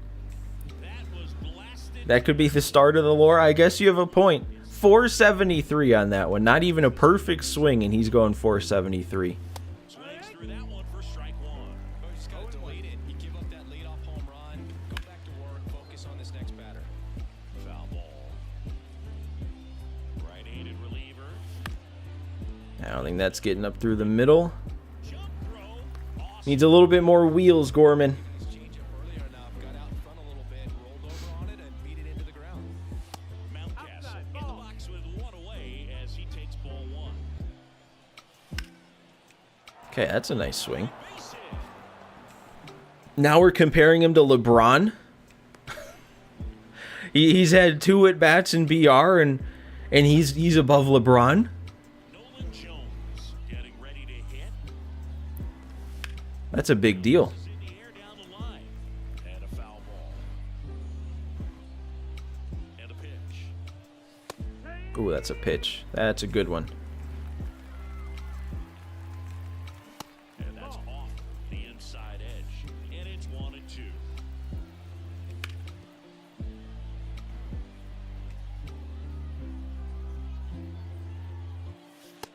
That was blasted.
That could be the start of the lore. I guess you have a point. 473 on that one. Not even a perfect swing, and he's going 473.
Swings through that one for strike 1.
But you just got to delete it. You give up that leadoff home run, go back to work, focus on this next batter.
Foul ball. Right-handed reliever.
I don't think that's getting up through the middle.
Jump throw. Awesome.
Needs a little bit more wheels, Gorman.
Change up earlier enough, got out in front a little bit, rolled over on it, and beat it into the ground.
Mountcastle in the box with 1 away as he takes ball 1.
Okay, that's a nice swing.
Base hit.
Now we're comparing him to LeBron. He's had 2 at-bats in BR, and he's above LeBron.
Nolan Jones getting ready to hit.
That's a big deal.
Is in the air down the line. And a foul ball. And a pitch.
Ooh, that's a pitch. That's a good one.
And that's off the inside edge. And it's 1-2.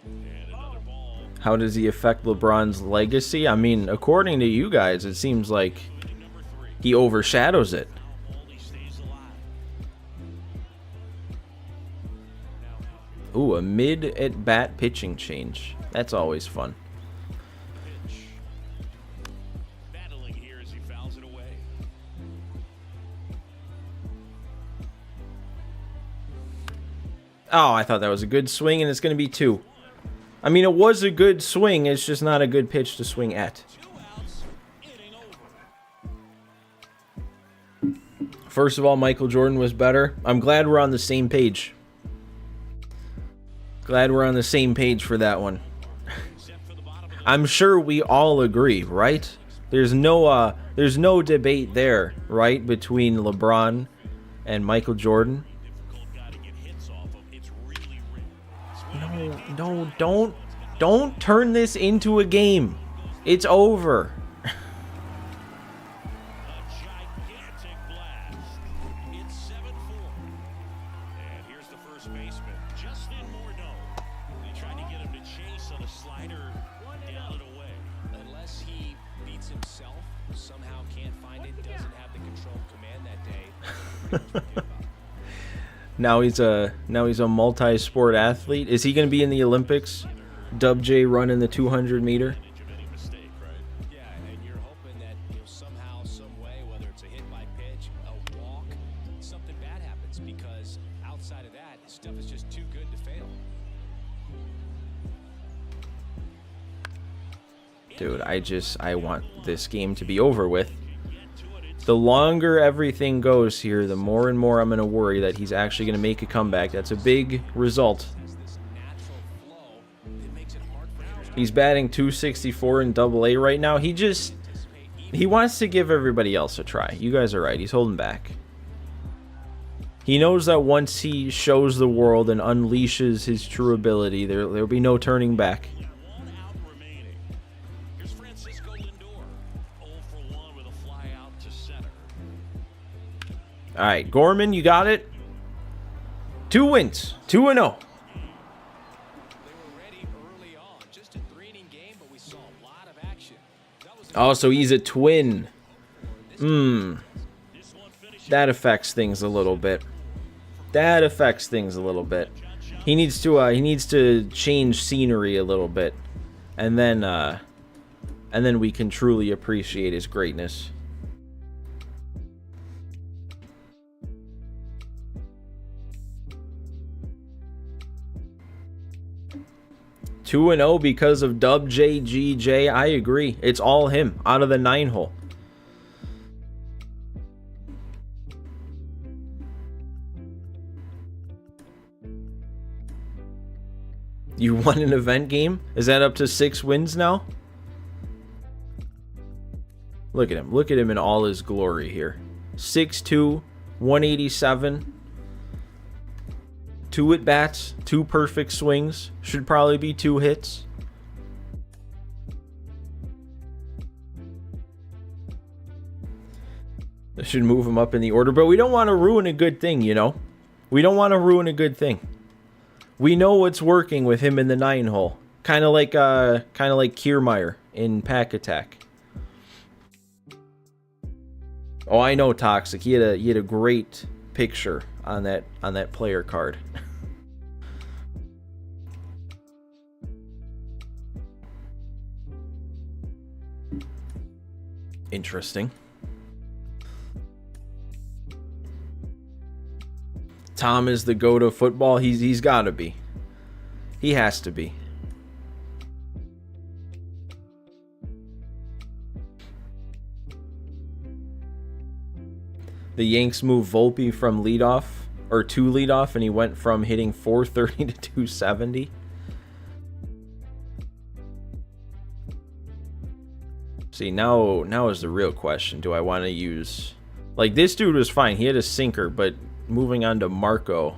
And another ball.
How does he affect LeBron's legacy? I mean, according to you guys, it seems like
Inning number 3.
he overshadows it.
Wally stays alive.
Ooh, a mid-at-bat pitching change. That's always fun.
Pitch. Battling here as he fouls it away.
Oh, I thought that was a good swing, and it's going to be 2. I mean, it was a good swing. It's just not a good pitch to swing at.
2 outs. Inning over.
First of all, Michael Jordan was better. I'm glad we're on the same page. Glad we're on the same page for that one.
Set for the bottom of the
I'm sure we all agree, right? There's no debate there, right, between LeBron and Michael Jordan.
difficult guy to get hits off of. It's really rare.
No, don't turn this into a game. It's over.
A gigantic blast. It's 7-4. And here's the first baseman, Justin Morneau. They tried to get him to chase on a slider, down and away.
Unless he beats himself, somehow can't find it, doesn't have the control command that day.
Now he's a multi-sport athlete. Is he going to be in the Olympics? Dub J running the 200 meter.
Of any mistake, right?
Yeah, and you're hoping that somehow, some way, whether it's a hit by pitch, a walk, something bad happens, because outside of that, stuff is just too good to fail.
Dude, I want this game to be over with. The longer everything goes here, the more and more I'm going to worry that he's actually going to make a comeback. That's a big result.
This natural flow that makes it hard for hitters to
He's batting 264 in Double-A right now. He wants to give everybody else a try. You guys are right. He's holding back. He knows that once he shows the world and unleashes his true ability, there'll be no turning back.
1 out remaining. Here's Francisco Lindor. 0 for 1 with a fly out to center.
All right, Gorman, you got it. 2 wins, 2-0.
They were ready early on. Just a 3-inning game, but we saw a lot of action. That was
Oh, so he's a twin.
This one finishes
That affects things a little bit. He needs to change scenery a little bit, and then we can truly appreciate his greatness. Two 2-0 because of Dub JGJ. I agree. It's all him out of the 9-hole. You won an event game? Is that up to 6 wins now? Look at him. Look at him in all his glory here. 6'2", 187. 2 at-bats, 2 perfect swings. Should probably be 2 hits. This should move him up in the order, but we don't want to ruin a good thing, you know? We don't want to ruin a good thing. We know what's working with him in the 9-hole. Kind of like Kiermaier in Pack Attack. Oh, I know, Toxic. He had a great picture on that player card. Interesting. Tom is the GOAT of football. He's got to be. He has to be. The Yanks moved Volpe from leadoff, or to leadoff, and he went from hitting 430 to 270. See, now is the real question. Do I want to use... Like, this dude was fine. He had a sinker, but moving on to Marco,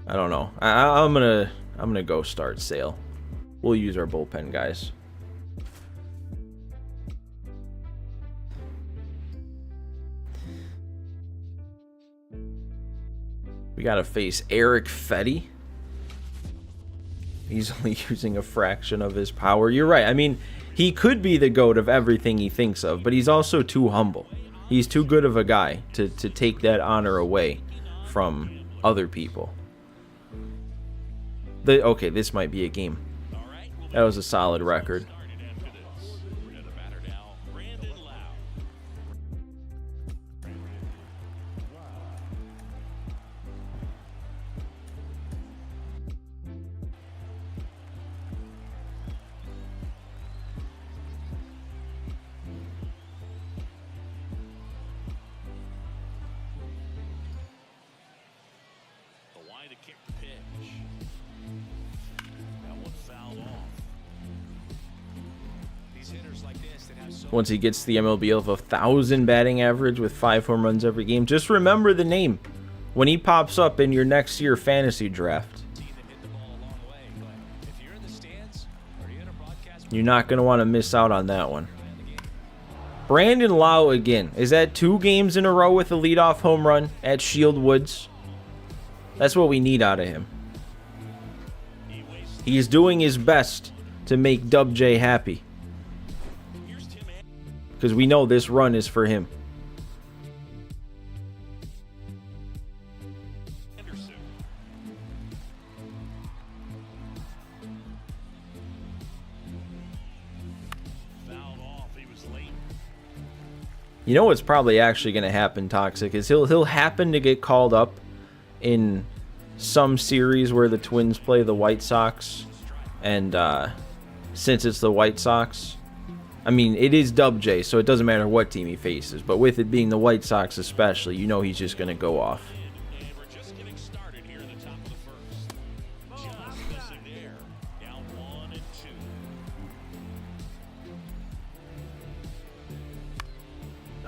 I don't know. I'm gonna go start Sale. We'll use our bullpen guys. We gotta face Eric Fetty. He's only using a fraction of his power. You're right. I mean, he could be the GOAT of everything he thinks of, but he's also too humble. He's too good of a guy to take that honor away from other people. Okay, this might be a game. That was a solid record.
To kick the pitch. That one fouled off.
These hitters like this that have so
Once he gets the MLB of 1,000 batting average with 5 home runs every game, just remember the name when he pops up in your next year fantasy draft.
team that hit the ball a long way. But if you're in the stands or you're in a broadcast
You're not going to want to miss out on that one. Brandon Lau again. Is that 2 games in a row with a leadoff home run at Shield Woods? That's what we need out of him. He's doing his best to make Dub J happy. Because we know this run is for him.
Anderson. Fouled off. He was late.
You know what's probably actually going to happen, Toxic, is he'll happen to get called up in some series where the Twins play the White Sox, and since it's the White Sox, I mean, it is Dub J, so it doesn't matter what team he faces, but with it being the White Sox especially, you know he's just going to go off.
And we're just getting started here in the top of the first. Just missing there. Down 1 and 2.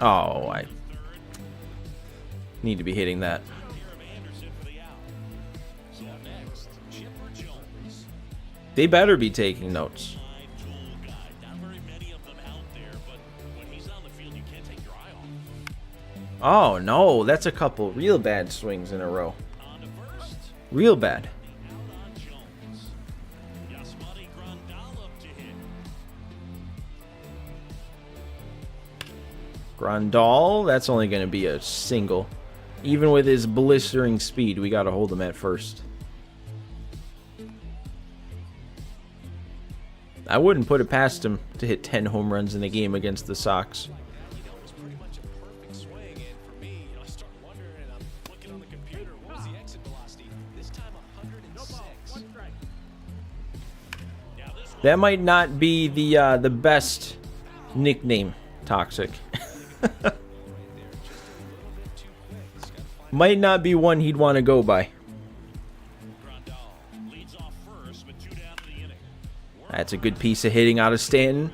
Oh, I need to be hitting that.
Here of Anderson for the out. So next, Chipper Jones.
They better be taking notes.
Fine tool guy. Not very many of them out there, but when he's on the field, you can't take your eye off.
Oh, no, that's a couple real bad swings in a row.
On to first.
Real bad.
Out on Jones. Yasmani Grandal up to hit.
Grandal, that's only going to be a single. Even with his blistering speed, we got to hold him at first. I wouldn't put it past him to hit 10 home runs in a game against the Sox.
You know, it was pretty much a perfect swing, and for me, I start wondering, and I'm looking on the computer, what was the exit velocity? This time 106.
Now this one.
That might not be the best nickname, Toxic. Might not be one he'd want to go by.
Grandal leads off first, but 2 down to the inning.
That's a good piece of hitting out of Stanton.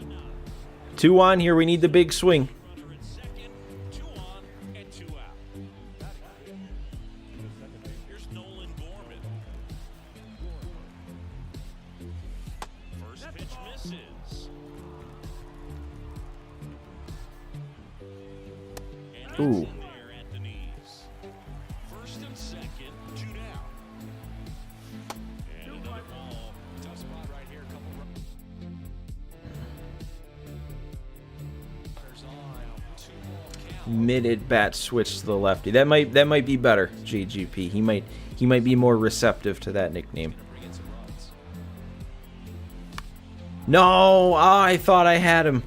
2 on here. We need the big swing.
Runner at second, 2 on and 2 out. Here's Nolan Gorman. First pitch misses. And
Ooh.
it's in there at the knees. First and second, 2 down. And another ball.
Tough spot right here. Couple runners on. 2-ball count.
Mid at bat switch to the lefty. That might be better, JGP. He might be more receptive to that nickname.
Bring in some runs.
No, I thought I had him.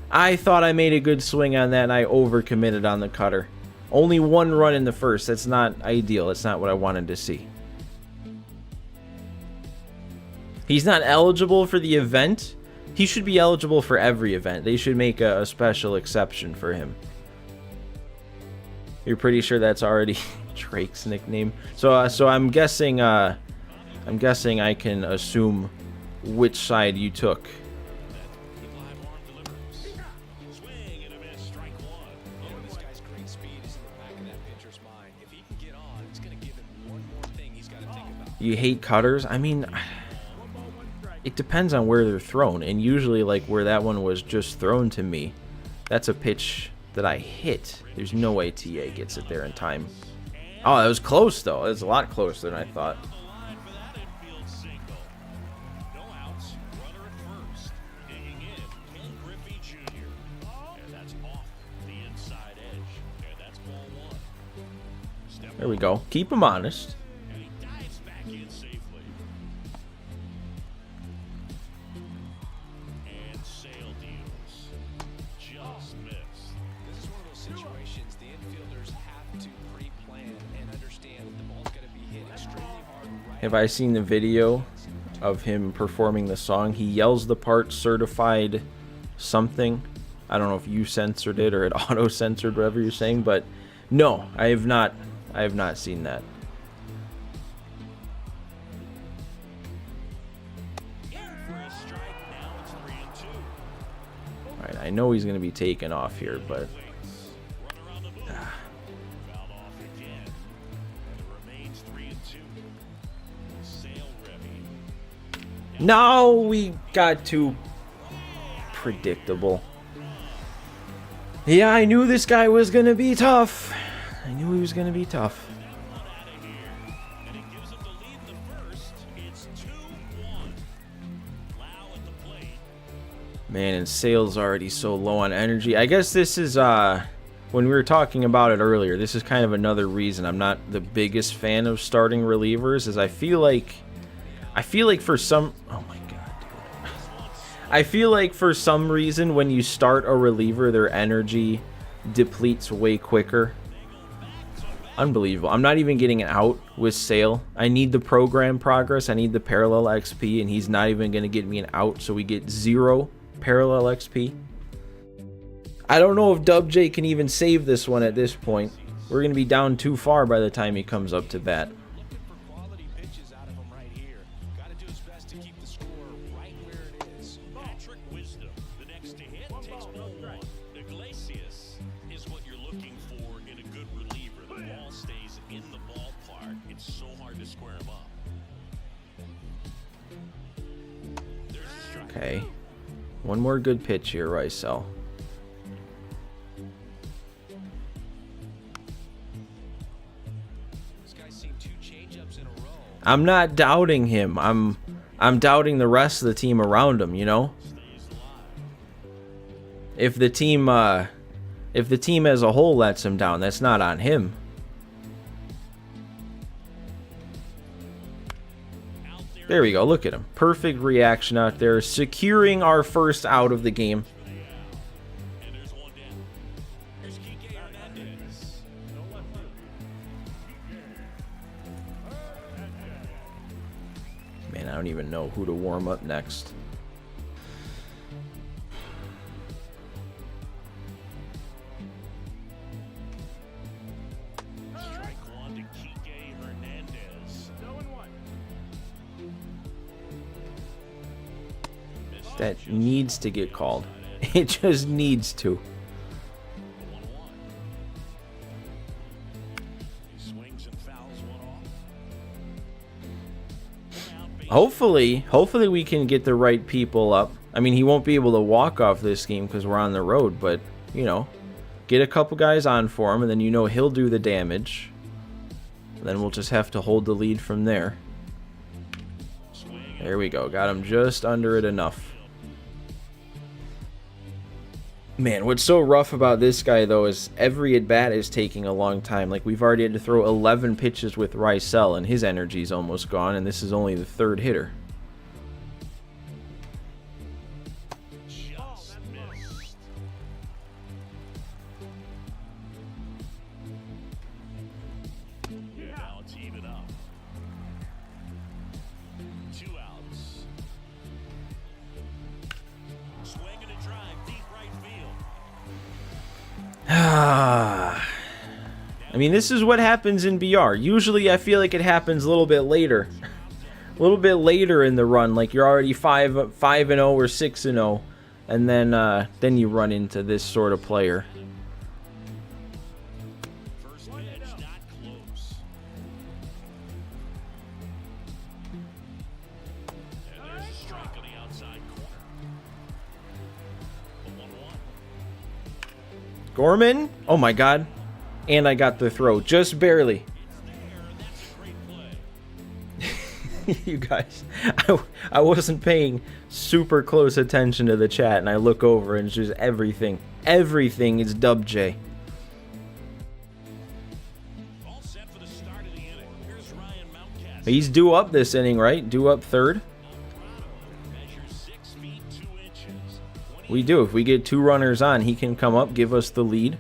I thought I made a good swing on that, and I overcommitted on the cutter. Only 1 run in the first. That's not ideal. That's not what I wanted to see. He's not eligible for the event. He should be eligible for every event. They should make a special exception for him. You're pretty sure that's already Drake's nickname. So I'm guessing I can assume which side you took.
The live arm delivers. Swing and a miss, strike 1.
You know, this guy's great speed is in the back of that pitcher's mind. If he can get on, it's going to give him one more thing he's got to think about.
You hate cutters? I mean, it depends on where they're thrown, and usually like where that one was just thrown to me, that's a pitch that I hit. There's no way TA gets it there in time. Oh, that was close though. It was a lot closer than I thought.
On the line for that infield single. No outs, runner at first. Digging in, Ken Griffey Jr. And that's off the inside edge. And that's ball 1. Step
There we go. Keep him honest.
and he dives back in safely.
Have I seen the video of him performing the song? He yells the part certified something. I don't know if you censored it or it auto censored whatever you're saying, but no, I have not seen that. Alright, I know he's gonna be taken off here, but no, we got too predictable. Yeah, I knew this guy was gonna be tough. I knew he was gonna be tough. Man, and Sale's already so low on energy. I guess this is when we were talking about it earlier, this is kind of another reason I'm not the biggest fan of starting relievers, is I feel like for some, oh my god, dude. I feel like for some reason when you start a reliever, their energy depletes way quicker. Unbelievable. I'm not even getting an out with Sale. I need the program progress. I need the parallel XP, and he's not even going to get me an out, so we get 0 parallel XP. I don't know if Dub J can even save this one at this point. We're going to be down too far by the time he comes up to bat. Okay. One more good pitch here, Royale. I'm not doubting him. I'm doubting the rest of the team around him, you know? If the team as a whole lets him down, that's not on him. There we go. Look at him. Perfect reaction out there, securing our first out of the game. Man, I don't even know who to warm up next. That needs to get called. It just needs to. Hopefully we can get the right people up. I mean, he won't be able to walk off this game because we're on the road, but, you know, get a couple guys on for him, and then you know he'll do the damage. Then we'll just have to hold the lead from there. There we go. Got him just under it enough. Man, what's so rough about this guy, though, is every at-bat is taking a long time. Like, we've already had to throw 11 pitches with Royale, and his energy's almost gone, and this is only the third hitter.
Just missed. Yeah, now it's even up. 2 outs. Swing and a drive, deep right field.
I mean, this is what happens in BR. Usually I feel like it happens a little bit later. A little bit later in the run, like you're already 5-0 or 6-0, and then you run into this sort of player.
First pitch, not close. And there's a strike on the outside corner. The 1-1.
Gorman? Oh my god. And I got the throw. Just barely. You guys, I wasn't paying super close attention to the chat, and I look over and it's just everything. Everything is Dub J.
All set for the start of the inning. Here's Ryan Mountcastle.
He's due up this inning, right? Due up third?
Measures 6 feet 2 inches.
We do. If we get 2 runners on, he can come up, give us the lead.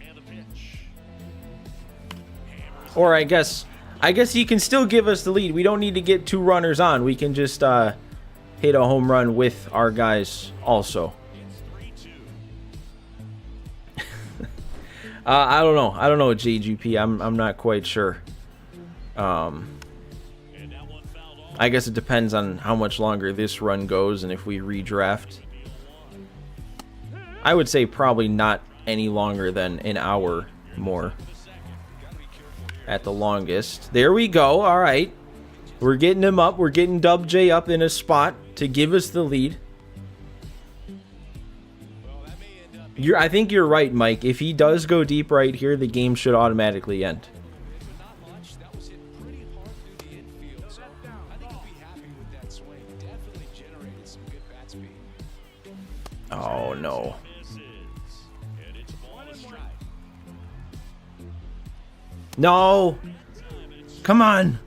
And a pitch.
Or I guess I guess he can still give us the lead. We don't need to get 2 runners on. We can just hit a home run with our guys also. I don't know. I don't know, JGP. I'm not quite sure. I guess it depends on how much longer this run goes and if we redraft. I would say probably not any longer than an hour more. At the longest. There we go. All right. We're getting him up. We're getting Dub J up in a spot to give us the lead. I think you're right, Mike. If he does go deep right here, the game should automatically end. Oh, no. No! Come on!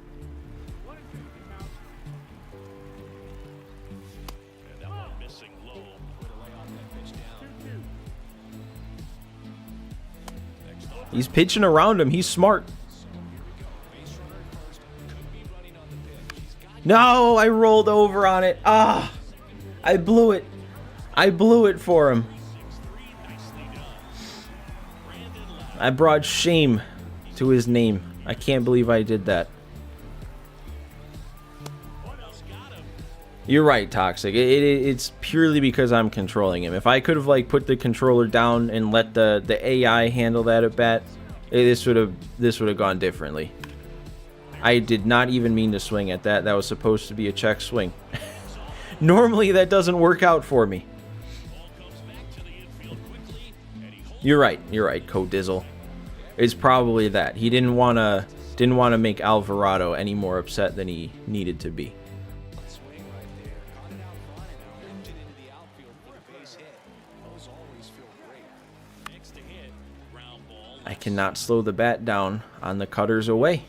He's pitching around him. He's smart. No, I rolled over on it. Ah, I blew it. I blew it for him. I brought shame to his name. I can't believe I did that. You're right, Toxic. It's purely because I'm controlling him. If I could have like put the controller down and let the AI handle that at bat, this would have gone differently. I did not even mean to swing at that. That was supposed to be a check swing. Normally that doesn't work out for me. You're right. You're right, Codizzle. It's probably that. He didn't want to make Alvarado any more upset than he needed to be. I cannot slow the bat down on the cutters away.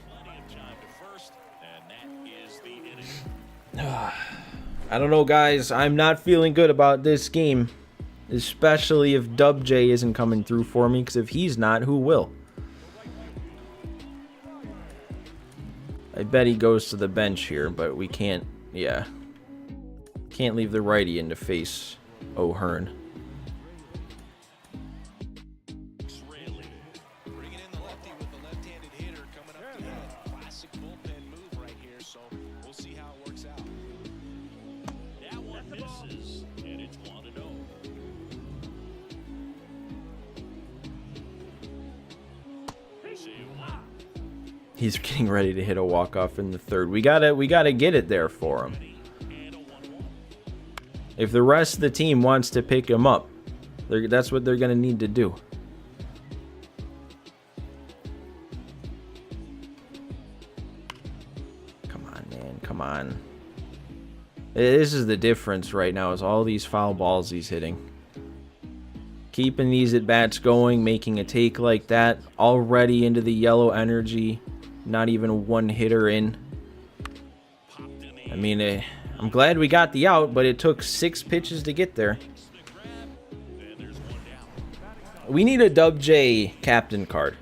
I don't know, guys. I'm not feeling good about this game. Especially if Dub J isn't coming through for me. Because if he's not, who will? I bet he goes to the bench here. But we can't, yeah. Can't leave the righty in to face O'Hearn. He's getting ready to hit a walk-off in the third. We gotta get it there for him. If the rest of the team wants to pick him up, that's what they're gonna need to do. Come on, man. Come on. This is the difference right now, is all these foul balls he's hitting. Keeping these at-bats going, making a take like that, already into the yellow energy. Not even one hitter in. I mean, I'm glad we got the out, but it took 6 pitches to get there. We need a Dub J captain card.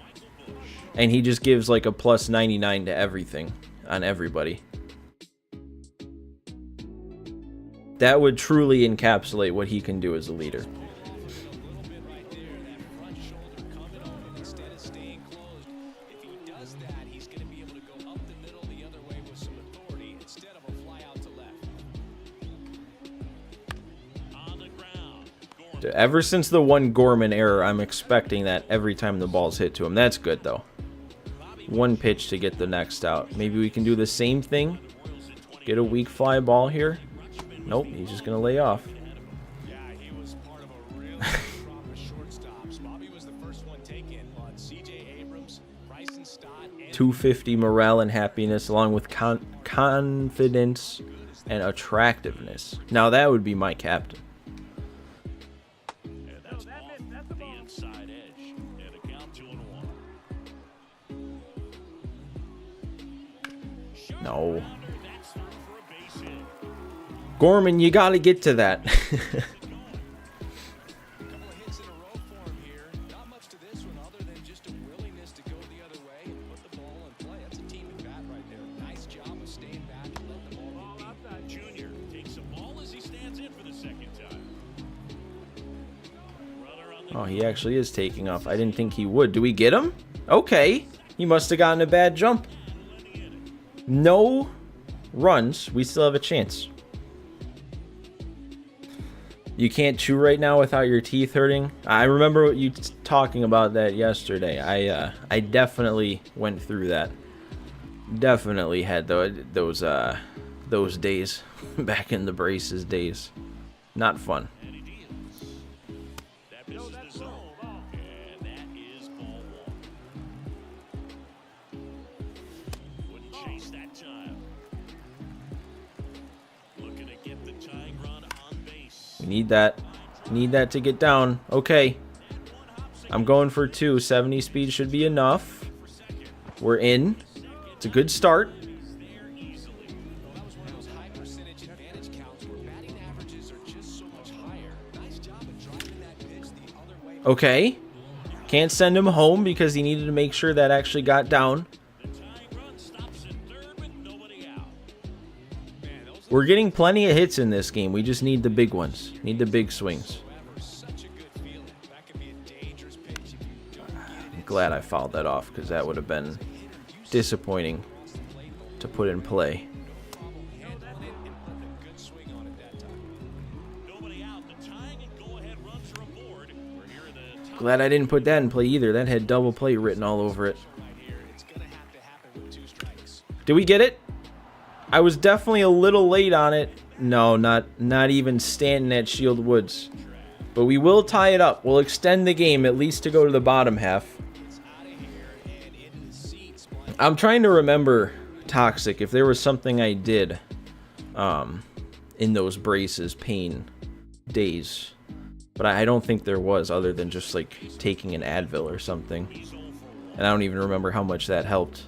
And he just gives like a plus 99 to everything on everybody. That would truly encapsulate what he can do as a leader. Ever since the one Gorman error, I'm expecting that every time the ball's hit to him. That's good, though. 1 pitch to get the next out. Maybe we can do the same thing. Get a weak fly ball here. Nope, he's just going to lay off. 250 morale and happiness, along with confidence and attractiveness. Now that would be my captain. No. Gorman, you gotta get to that. Oh, he actually is taking off. I didn't think he would. Do we get him? Okay. He must have gotten a bad jump. No runs. We still have a chance. You can't chew right now without your teeth hurting. I remember you talking about that yesterday. I definitely went through that. Definitely had those days back in the braces days. Not fun.
That misses the zone, and that is ball one. Wouldn't chase that time. Looking to get the tying run on base.
We need that. Need that to get down. Okay. I'm going for 2. 70 speed should be enough. We're in. It's a good start. Okay. Can't send him home because he needed to make sure that actually got down. We're getting plenty of hits in this game. We just need the big ones. Need the big swings. I'm glad I fouled that off because that would have been disappointing to put in play. Glad I didn't put that in play either. That had double play written all over it. Did we get it? I was definitely a little late on it. No, not even standing at Shield Woods. But we will tie it up. We'll extend the game at least to go to the bottom half. I'm trying to remember, Toxic, if there was something I did in those braces pain days. But I don't think there was, other than just like taking an Advil or something. And I don't even remember how much that helped.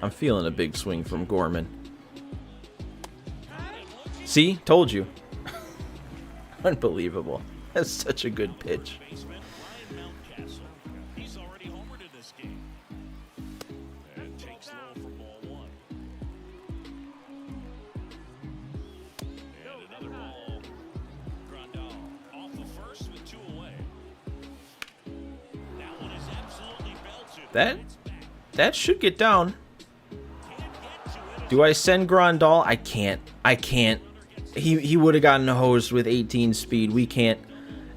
I'm feeling a big swing from Gorman. See? Told you. Unbelievable. That's such a good pitch.
He's already homered in this game. And takes low for ball one. And another ball. Grandal off the first with 2 away. That one is absolutely belted.
That should get down. Do I send Grandal? I can't. He would have gotten hosed with 18 speed. We can't.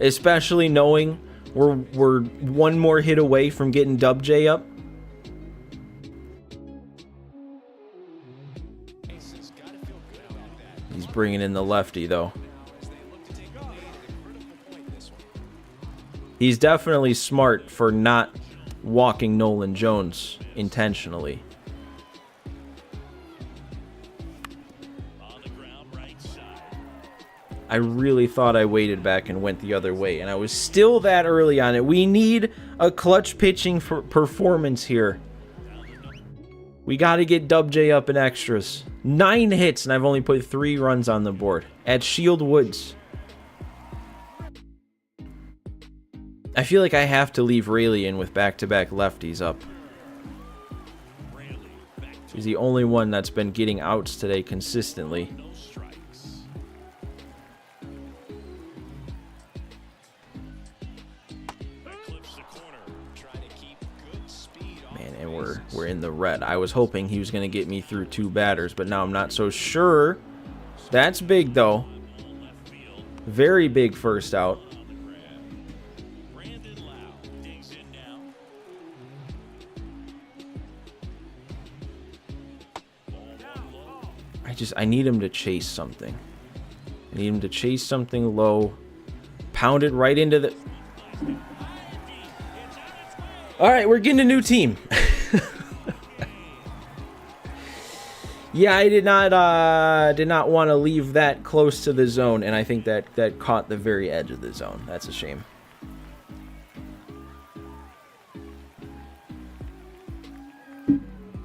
Especially knowing we're one more hit away from getting Dub J up. He's bringing in the lefty, though. He's definitely smart for not walking Nolan Jones intentionally. I really thought I waited back and went the other way, and I was still that early on it. We need a clutch pitching performance here. We got to get Dub J up in extras. 9 hits, and I've only put 3 runs on the board at Shield Woods. I feel like I have to leave Rayleigh in with back-to-back lefties up. He's the only one that's been getting outs today consistently. We're in the red. I was hoping he was going to get me through 2 batters, but now I'm not so sure. That's big, though. Very big first out. I need him to chase something. I need him to chase something low. Pound it right into the... All right, we're getting a new team. Yeah, I did not want to leave that close to the zone, and I think that caught the very edge of the zone. That's a shame.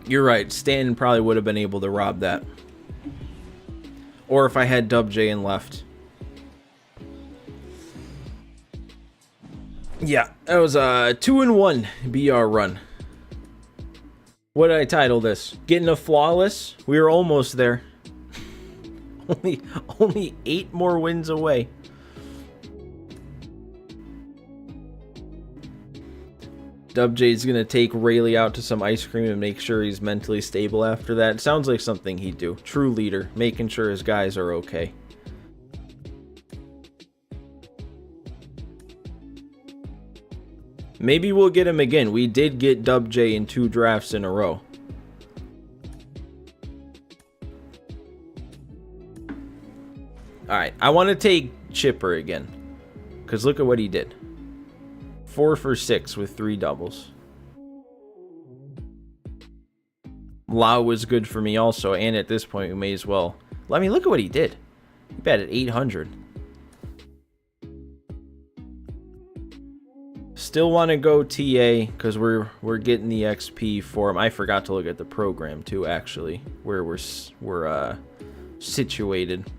You're right. Stanton probably would have been able to rob that. or if I had Dub J in left. Yeah, that was a 2-1 BR run. What did I title this? Getting a flawless? We were almost there. only 8 more wins away. Dub J's gonna take Rayleigh out to some ice cream and make sure he's mentally stable after that. Sounds like something he'd do. True leader, making sure his guys are okay. Maybe we'll get him again. We did get Dub J in 2 drafts in a row. Alright, I want to take Chipper again. Because look at what he did. 4 for 6 with 3 doubles. Lau was good for me also, and at this point we may as well. I mean, look at what he did. He batted 800. Still want to go TA because we're getting the XP for him. I forgot to look at the program too, actually, where we're situated.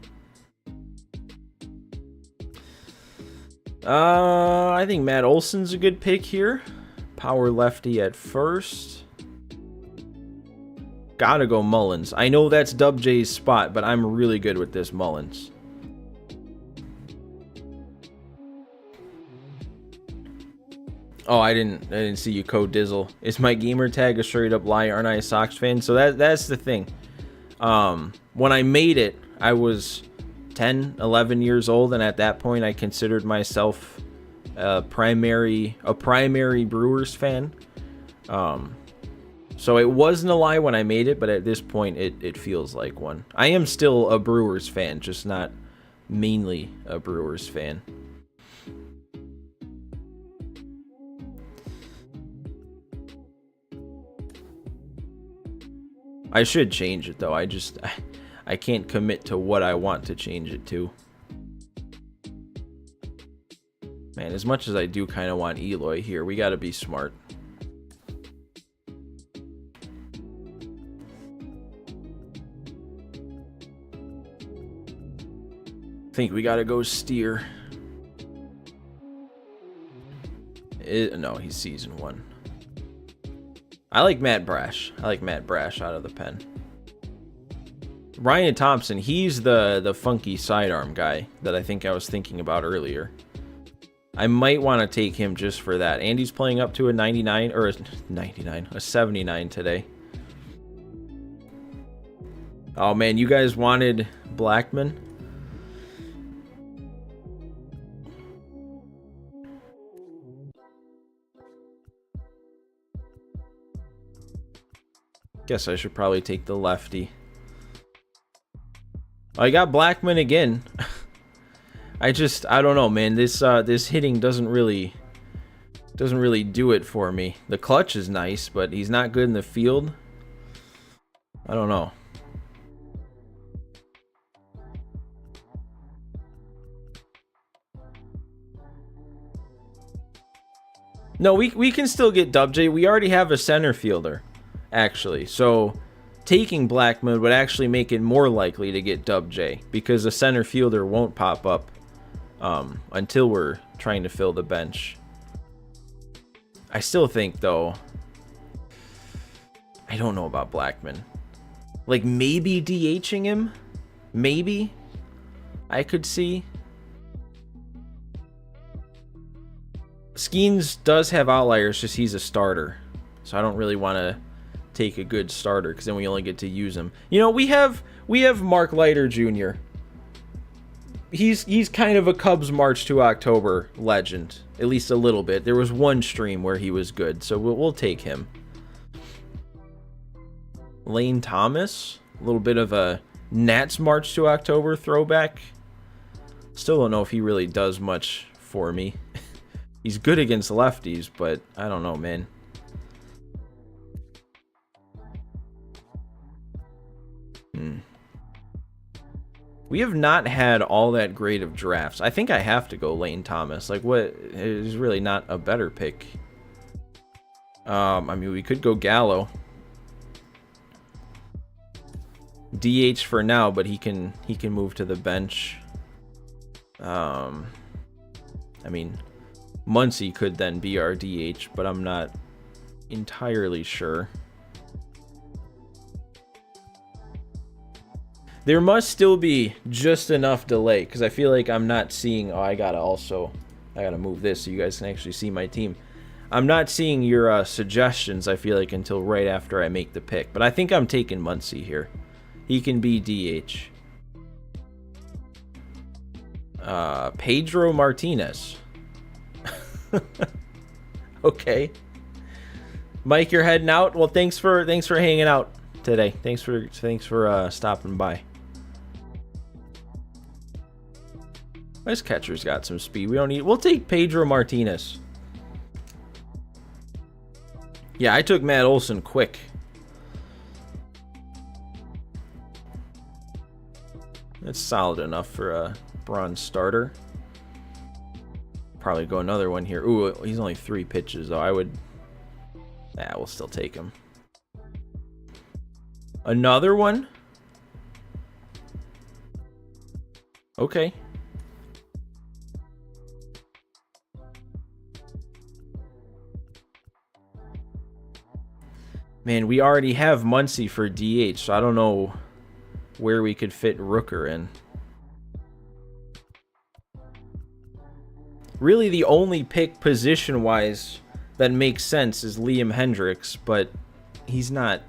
I think Matt Olson's a good pick here. Power lefty at first. Gotta go Mullins. I know that's Dub J's spot, but I'm really good with this Mullins. Oh, I didn't see you code Dizzle. Is my gamer tag a straight up lie? Aren't I a Sox fan? So that's the thing. When I made it, I was 10, 11 years old, and at that point I considered myself a primary Brewers fan. So it wasn't a lie when I made it, but at this point it feels like one. I am still a Brewers fan, just not mainly a Brewers fan. I should change it though. I can't commit to what I want to change it to. Man, as much as I do kind of want Eloy here, we got to be smart. I think we got to go Steer. No, he's season 1. I like Matt Brash. I like Matt Brash out of the pen. Ryan Thompson, he's the funky sidearm guy that I think I was thinking about earlier. I might want to take him just for that. Andy's playing up to a 99, or a 99, a 79 today. Oh man, you guys wanted Blackman? Guess I should probably take the lefty. I got Blackman again. I don't know, man. This hitting doesn't really do it for me. The clutch is nice, but he's not good in the field. I don't know. No, we can still get Dub J. We already have a center fielder, actually. So taking Blackman would actually make it more likely to get Dub J, because the center fielder won't pop up until we're trying to fill the bench. I still think, though, I don't know about Blackman. Like, maybe DHing him? Maybe? I could see. Skeens does have outliers, just he's a starter. So I don't really want to take a good starter, because then we only get to use him. You know, we have Mark Leiter Jr. He's kind of a Cubs March to October legend, at least a little bit. There was one stream where he was good, so we'll take him. Lane Thomas, a little bit of a Nats March to October throwback. Still don't know if he really does much for me. He's good against lefties, but I don't know, man. We have not had all that great of drafts. I think I have to go Lane Thomas. Like, what is really not a better pick? I mean, we could go Gallo. DH for now, but he can move to the bench. I mean, Muncy could then be our DH, but I'm not entirely sure. There must still be just enough delay, because I feel like I'm not seeing... Oh, I gotta move this so you guys can actually see my team. I'm not seeing your suggestions, I feel like, until right after I make the pick. But I think I'm taking Muncy here. He can be DH. Pedro Martinez. Okay. Mike, you're heading out? Well, thanks for hanging out today. Thanks for stopping by. This catcher's got some speed. We'll take Pedro Martinez. Yeah, I took Matt Olson quick. That's solid enough for a bronze starter. Probably go another one here. Ooh, he's only 3 pitches though. We'll still take him. Another one? Okay. Man, we already have Muncy for DH, so I don't know where we could fit Rooker in. Really, the only pick position-wise that makes sense is Liam Hendricks, but he's not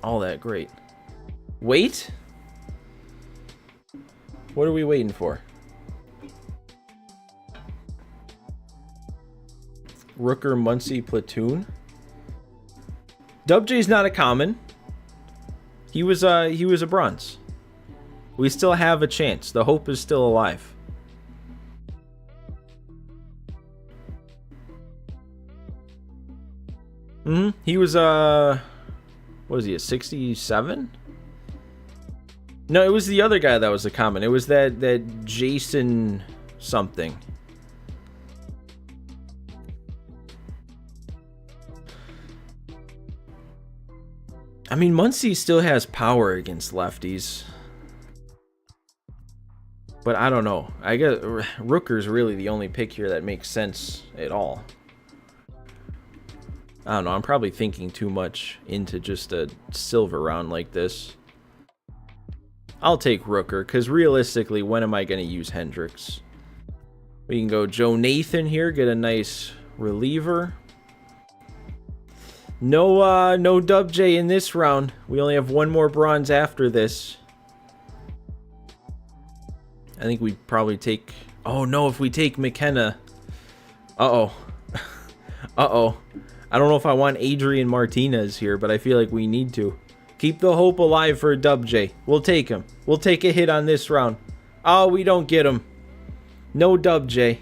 all that great. Wait? What are we waiting for? Rooker, Muncy, platoon? Dub J's not a common. He was a bronze. We still have a chance. The hope is still alive. He was what was he, a 67? No, it was the other guy that was a common. It was that Jason something. I mean, Muncy still has power against lefties. But I don't know. I guess Rooker's really the only pick here that makes sense at all. I don't know. I'm probably thinking too much into just a silver round like this. I'll take Rooker, because realistically, when am I going to use Hendricks? We can go Joe Nathan here, get a nice reliever. No Dub J in this round. We only have one more bronze after this. I think we probably take... Oh no, if we take McKenna... Uh-oh. Uh-oh. I don't know if I want Adrian Martinez here, but I feel like we need to. Keep the hope alive for a Dub J. We'll take him. We'll take a hit on this round. Oh, we don't get him. No Dub J.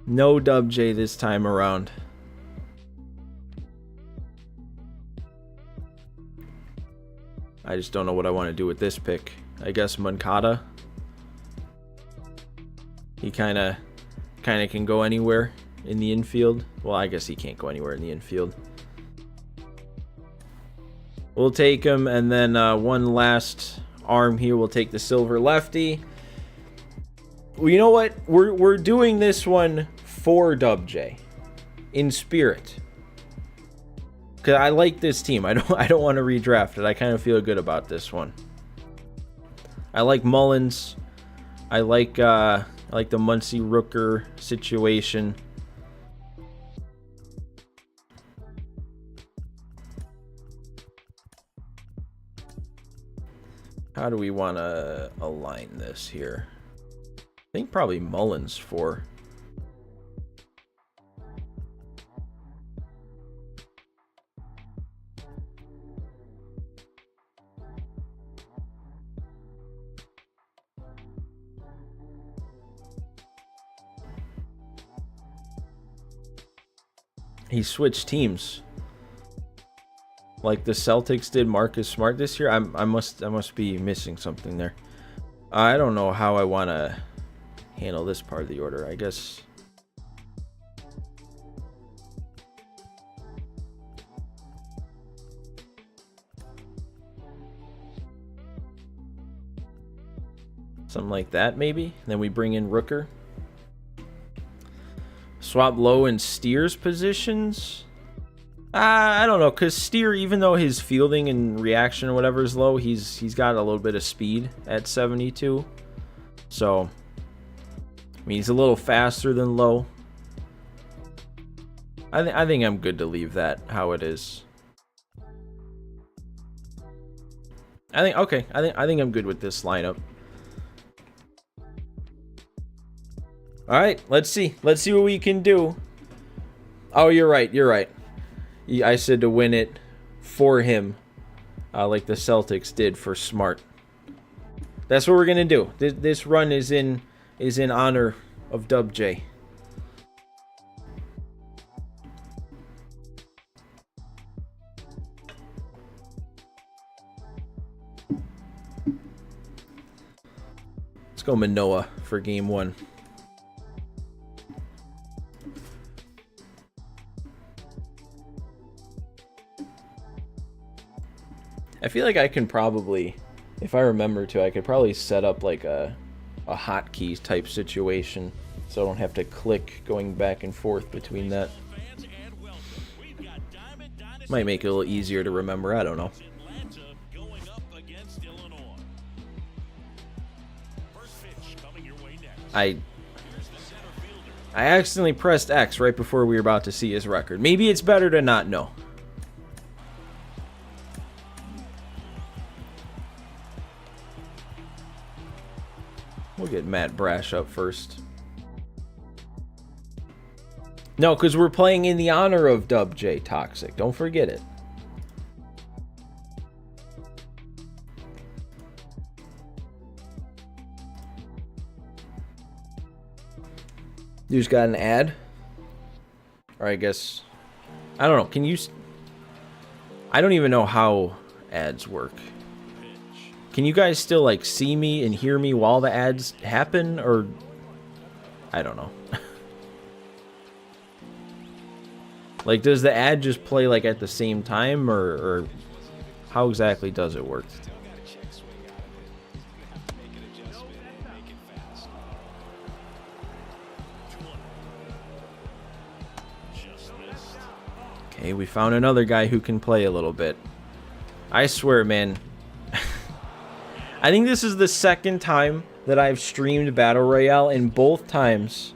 No Dub J this time around. I just don't know what I want to do with this pick. I guess Moncada. He kind of can go anywhere in the infield. Well, I guess he can't go anywhere in the infield. We'll take him, and then one last arm here. We'll take the silver lefty. Well, you know what? We're doing this one for Dub J in spirit. Cause I like this team. I don't want to redraft it. I kind of feel good about this one. I like Mullins. I like the Muncy Rooker situation. How do we want to align this here? I think probably Mullins for. He switched teams, like the Celtics did Marcus Smart this year. I must be missing something there. I don't know how I want to handle this part of the order. I guess Something like that, maybe. Then we bring in Rooker. Swap Lowe and Steer's positions. I don't know, because Steer, even though his fielding and reaction or whatever is low, he's got a little bit of speed at 72. So, I mean, he's a little faster than Lowe. I think I'm good to leave that how it is. I think I'm good with this lineup. All right, let's see what we can do. Oh, you're right. I said to win it for him, like the Celtics did for Smart. That's what we're gonna do. This run is in honor of Dub J. Let's go Manoah for game 1. I feel like I can probably, if I remember to, I could probably set up like a hotkey type situation, so I don't have to click going back and forth between that. Might make it a little easier to remember. I don't know. I accidentally pressed X right before we were about to see his record. Maybe it's better to not know. We'll get Matt Brash up first. No, because we're playing in the honor of Dub J Toxic. Don't forget it. You just got an ad? Or I guess... I don't know. Can you... I don't even know how ads work. Can you guys still, like, see me and hear me while the ads happen? Or... I don't know. Like, does the ad just play, like, at the same time? Or how exactly does it work? Okay, we found another guy who can play a little bit. I swear, man... I think this is the second time that I've streamed Battle Royale, and both times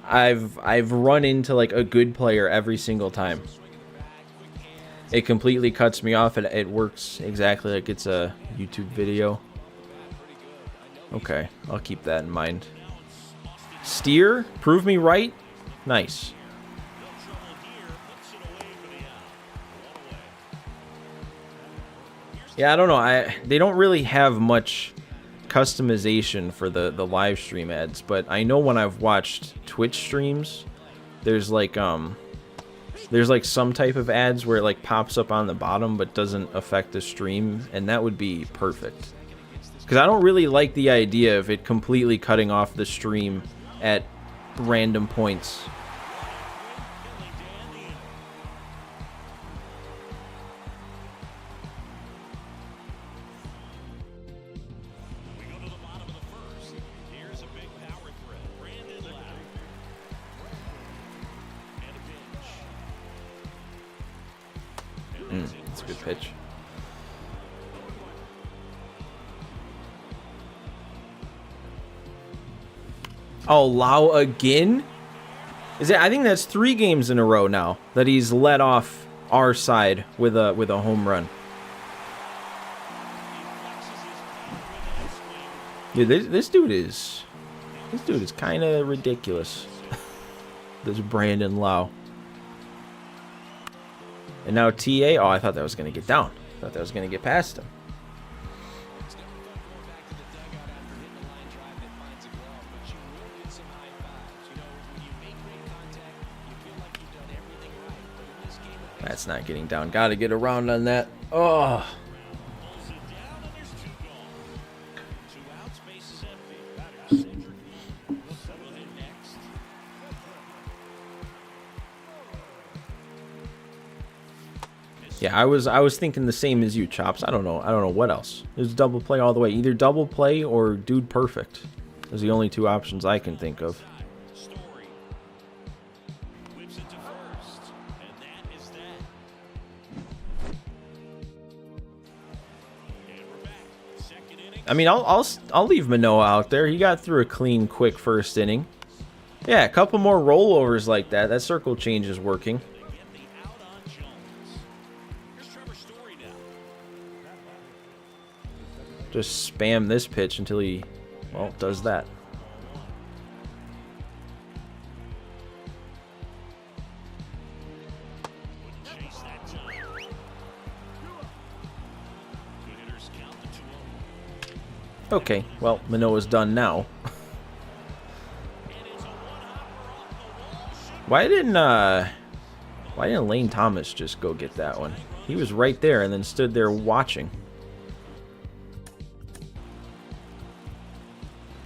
I've run into like a good player every single time. It completely cuts me off, and it works exactly like it's a YouTube video. Okay, I'll keep that in mind. Steer, prove me right. Nice. Yeah, I don't know. They don't really have much customization for the live stream ads, but I know when I've watched Twitch streams, there's like some type of ads where it like pops up on the bottom but doesn't affect the stream, and that would be perfect. Because I don't really like the idea of it completely cutting off the stream at random points. That's a good pitch. Oh, Lau again? Is it? I think that's 3 games in a row now that he's let off our side with a home run. Yeah, this dude is kind of ridiculous. This Brandon Lau. And now TA. Oh, I thought that was going to get down. I thought that was going to get past him. That's not getting down. Got to get around on that. Oh. Yeah, I was thinking the same as you, Chops. I don't know what else. There's double play all the way. Either double play or dude perfect. Those are the only two options I can think of.
Story whips it to first, and that is that. And we're back. Second inning.
I mean, I'll leave Manoah out there. He got through a clean, quick first inning. Yeah, a couple more rollovers like that. That circle change is working.
They get the out on Jones. Here's Trevor Story now.
Just spam this pitch until he, well, does that.
Wouldn't chase that time. Good hitters count the 2-0.
Okay, well, Manoah's done now.
And it's a one-hopper off the wall. Should
Why didn't Lane Thomas just go get that one? He was right there and then stood there watching.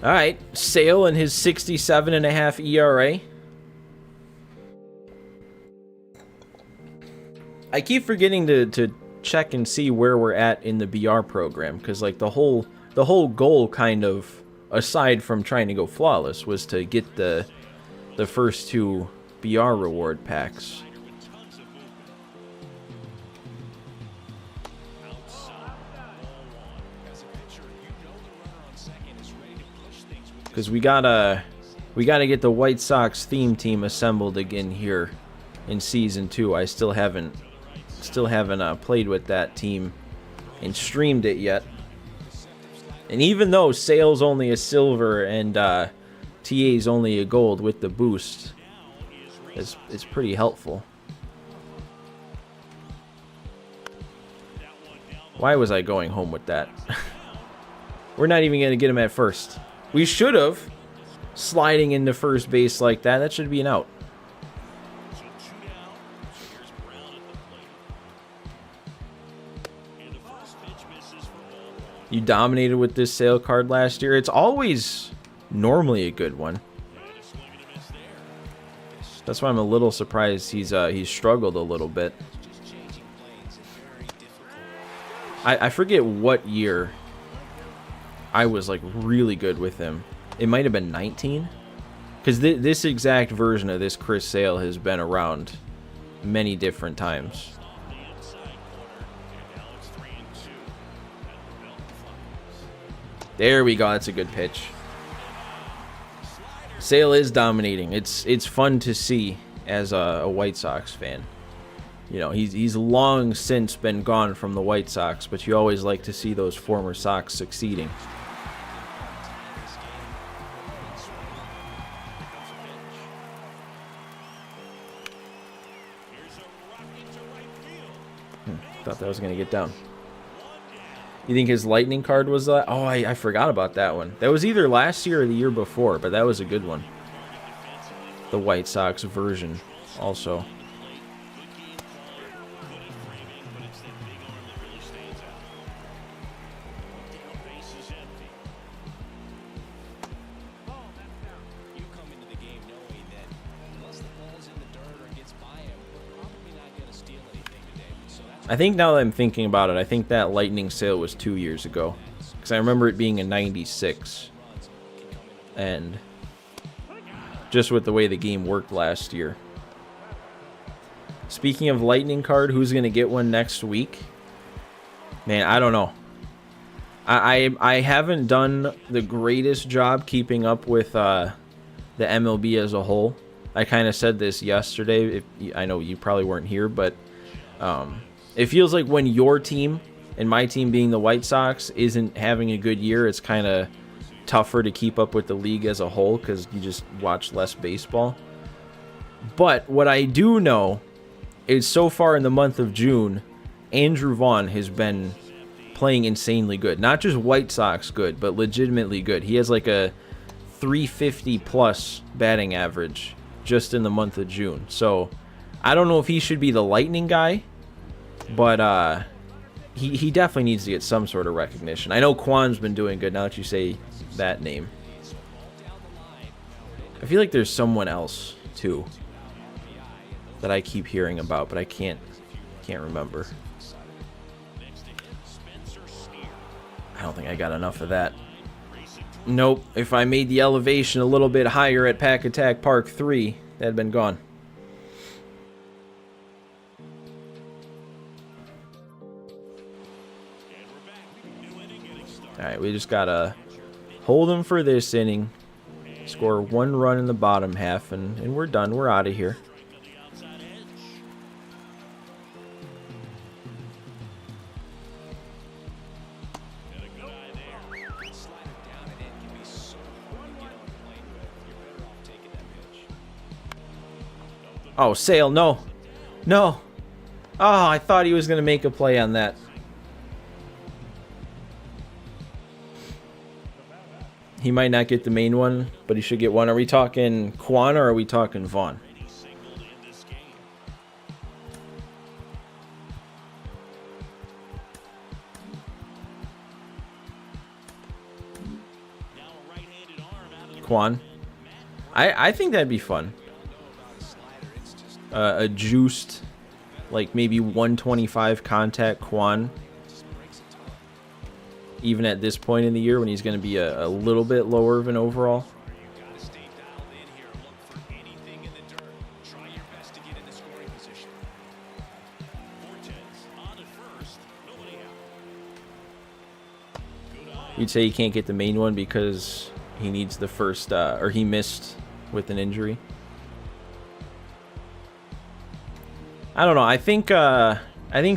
All right, Sale and his 67.5 ERA. I keep forgetting to check and see where we're at in the BR program, because like the whole goal, kind of aside from trying to go flawless, was to get the first two BR reward packs.
with tons of movement. Outside, ball one.
As a pitcher, you know the runner on second is ready to push things with
Because we gotta get the White Sox theme team assembled again here in season 2. I still haven't played with that team and streamed it yet. And even though Sale's only a silver and TA's only a gold with the boost, it's pretty helpful. Why was I going home with that? We're not even gonna get him at first. We should have. Sliding into first base like that. That should be an out.
So 2 down. Here's Brown at the plate. And the first pitch misses for ball one.
You dominated with this Sale card last year. It's always normally a good one.
And a swing and a miss there.
That's why I'm a little surprised he's struggled a little bit.
just changing planes and very difficult.
I forget what year I was like really good with him. It might have been 19, because this exact version of this Chris Sale has been around many different times.
Off the inside corner. And now it's 3-2 at the belt flies.
There we go. That's a good pitch. Sale is dominating. It's fun to see as a White Sox fan. You know, he's long since been gone from the White Sox, but you always like to see those former Sox succeeding.
Here's a rocket to right field.
Thought that was going to get down. You think his lightning card was that? Oh, I forgot about that one. That was either last year or the year before, but that was a good one. The White Sox version also.
Couldn't frame it, but it's that big arm that really stands out. Down base is empty.
You come into the game knowing that unless the ball's in the dirt or gets by him, we're probably not going to steal anything today. So that's
I think now that I'm thinking about it, I think that lightning sale was 2 years ago. Because I remember it being in 96. And just with the way the game worked last year. Speaking of lightning card, who's going to get one next week? Man, I don't know. I haven't done the greatest job keeping up with the MLB as a whole. I kind of said this yesterday. I know you probably weren't here, but it feels like when your team, and my team being the White Sox, isn't having a good year, it's kind of tougher to keep up with the league as a whole because you just watch less baseball. But what I do know is so far in the month of June, Andrew Vaughn has been playing insanely good. Not just White Sox good, but legitimately good. He has like a 350 plus batting average just in the month of June. So I don't know if he should be the Lightning guy, but he definitely needs to get some sort of recognition. I know Kwan's been doing good now that you say that name. I feel like there's someone else too that I keep hearing about, but I can't remember. I don't think I got enough of that. Nope. If I made the elevation a little bit higher at Pack Attack Park 3, that had been gone. Alright, we just gotta hold them for this inning. Score 1 run in the bottom half, and we're done. We're out of here. Oh, Sale, no. No. Oh, I thought he was going to make a play on that. He might not get the main one, but he should get one. Are we talking Quan or are we talking Vaughn? Quan. I think that'd be fun. A juiced, like maybe 125 contact Quan. Even at this point in the year when he's going to be a little bit lower of an overall. You'd say he can't get the main one because he needs the first, or he missed with an injury. I don't know. I think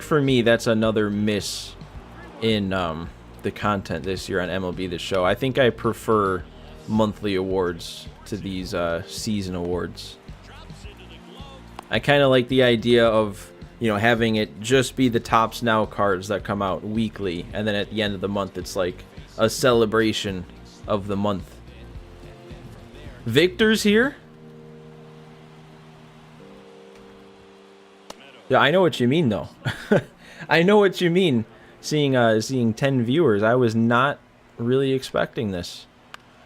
for me that's another miss in the content this year on MLB The Show. I think I prefer monthly awards to these season awards. I kind of like the idea of, you know, having it just be the Tops Now cards that come out weekly, and then at the end of the month it's like a celebration of the month. Victor's here? Yeah, I know what you mean though. I know what you mean. Seeing 10 viewers, I was not really expecting this.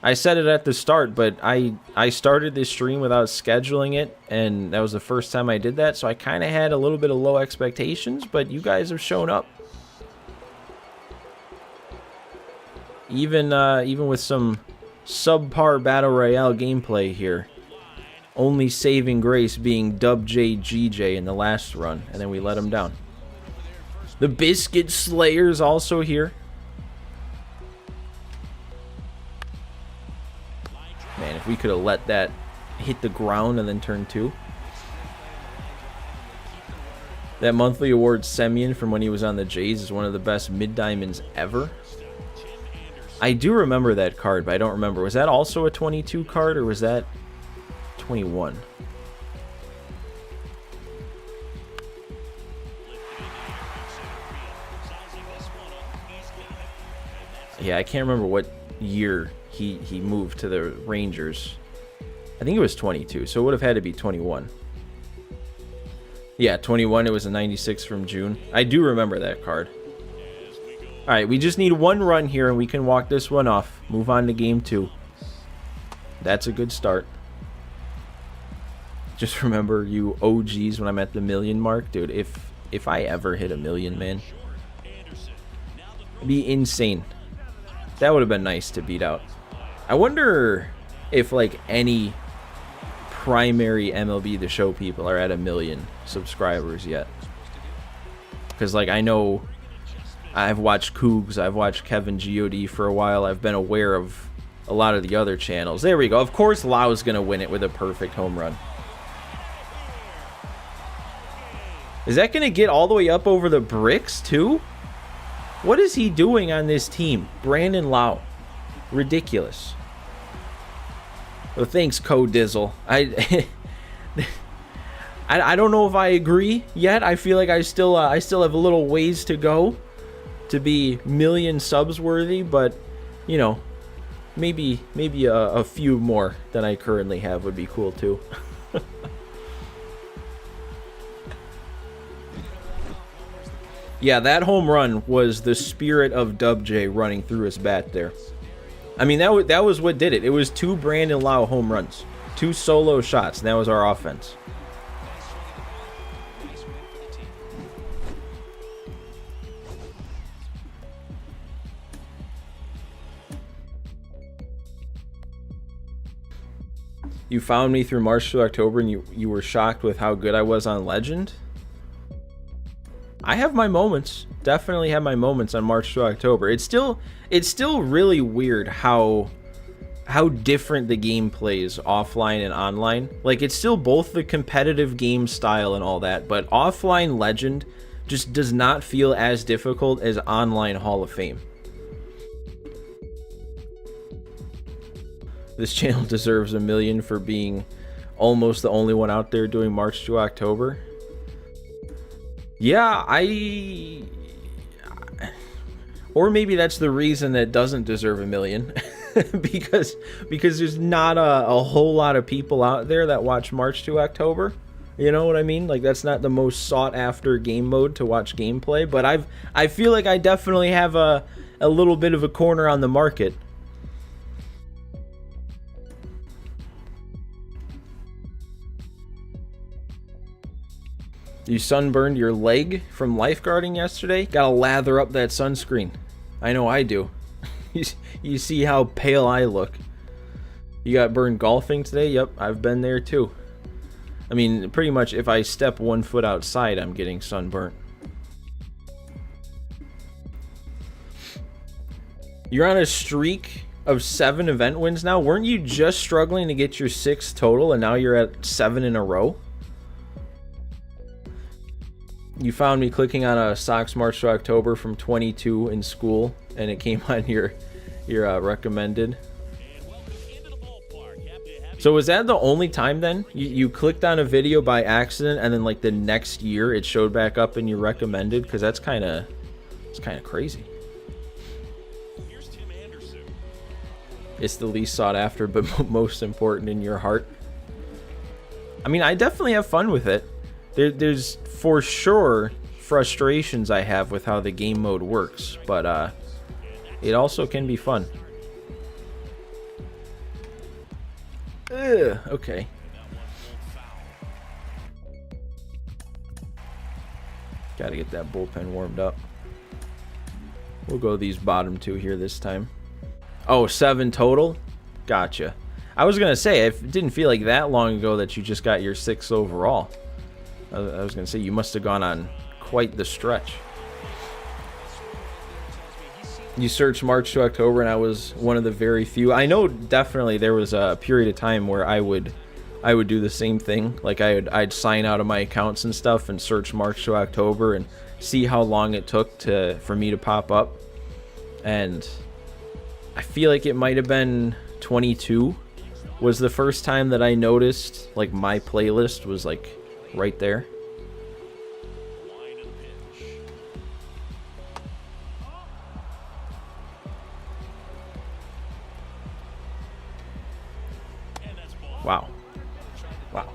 I said it at the start, but I started this stream without scheduling it, and that was the first time I did that, so I kind of had a little bit of low expectations, but you guys have shown up. Even with some subpar Battle Royale gameplay here. Only saving grace being Dub JGJ in the last run, and then we let him down. The Biscuit Slayer's also here. Man, if we could have let that hit the ground and then turn 2. That monthly award Semyon from when he was on the Jays is one of the best mid-diamonds ever. I do remember that card, but I don't remember. Was that also a 22 card, or was that 21? Yeah, I can't remember what year he moved to the Rangers. I think it was 22, so it would have had to be 21. Yeah, 21. It was a 96 from June. I do remember that card. All right, we just need 1 run here, and we can walk this one off. Move on to game 2. That's a good start. Just remember, you OGs, when I'm at the 1,000,000 mark, dude. If I ever hit 1,000,000, man, it'd be insane. That would have been nice to beat out. I wonder if like any primary MLB The Show people are at 1,000,000 subscribers yet. Because like I know I've watched Cougs, I've watched Kevin GOD for a while. I've been aware of a lot of the other channels. There we go. Of course Lau's going to win it with a perfect home run. Is that going to get all the way up over the bricks too? What is he doing on this team? Brandon Lau. Ridiculous. Well, thanks, Codizzle. I don't know if I agree yet. I feel like I still have a little ways to go to be 1,000,000 subs worthy, but you know, maybe a few more than I currently have would be cool too. Yeah, that home run was the spirit of Dub J running through his bat there. I mean, that was what did it. It was 2 Brandon Lau home runs. 2 solo shots, and that was our offense. You found me through March to October, and you were shocked with how good I was on Legend. I have my moments. Definitely have my moments on March to October. It's still really weird how different the game plays offline and online. Like, it's still both the competitive game style and all that, but offline Legend just does not feel as difficult as online Hall of Fame. This channel deserves 1 million for being almost the only one out there doing March to October. Yeah, or maybe that's the reason that it doesn't deserve 1 million. because there's not a whole lot of people out there that watch March to October. You know what I mean? Like, that's not the most sought after game mode to watch gameplay, but I feel like I definitely have a little bit of a corner on the market. You sunburned your leg from lifeguarding yesterday? Gotta lather up that sunscreen. I know I do. You see how pale I look. You got burned golfing today? Yep, I've been there too. I mean, pretty much if I step 1 foot outside, I'm getting sunburnt. You're on a streak of 7 event wins now? Weren't you just struggling to get your 6 total, and now you're at 7 in a row? You found me clicking on a Sox March to October from 22 in school, and it came on your recommended. So was that the only time then? You clicked on a video by accident, and then like the next year it showed back up in your recommended? Because it's kind of crazy. It's the least sought after, but most important in your heart. I mean, I definitely have fun with it. There's for sure frustrations I have with how the game mode works, but it also can be fun. Ugh, okay. Gotta get that bullpen warmed up. We'll go these bottom 2 here this time. Oh, 7 total? Gotcha. I was gonna say, it didn't feel like that long ago that you just got your 6 overall. I was gonna say, you must have gone on quite the stretch. You searched March to October, and I was one of the very few. I know definitely there was a period of time where I would do the same thing. Like I'd sign out of my accounts and stuff and search March to October and see how long it took for me to pop up. And I feel like it might have been 22 was the first time that I noticed like my playlist was like right there. Wow. Wow.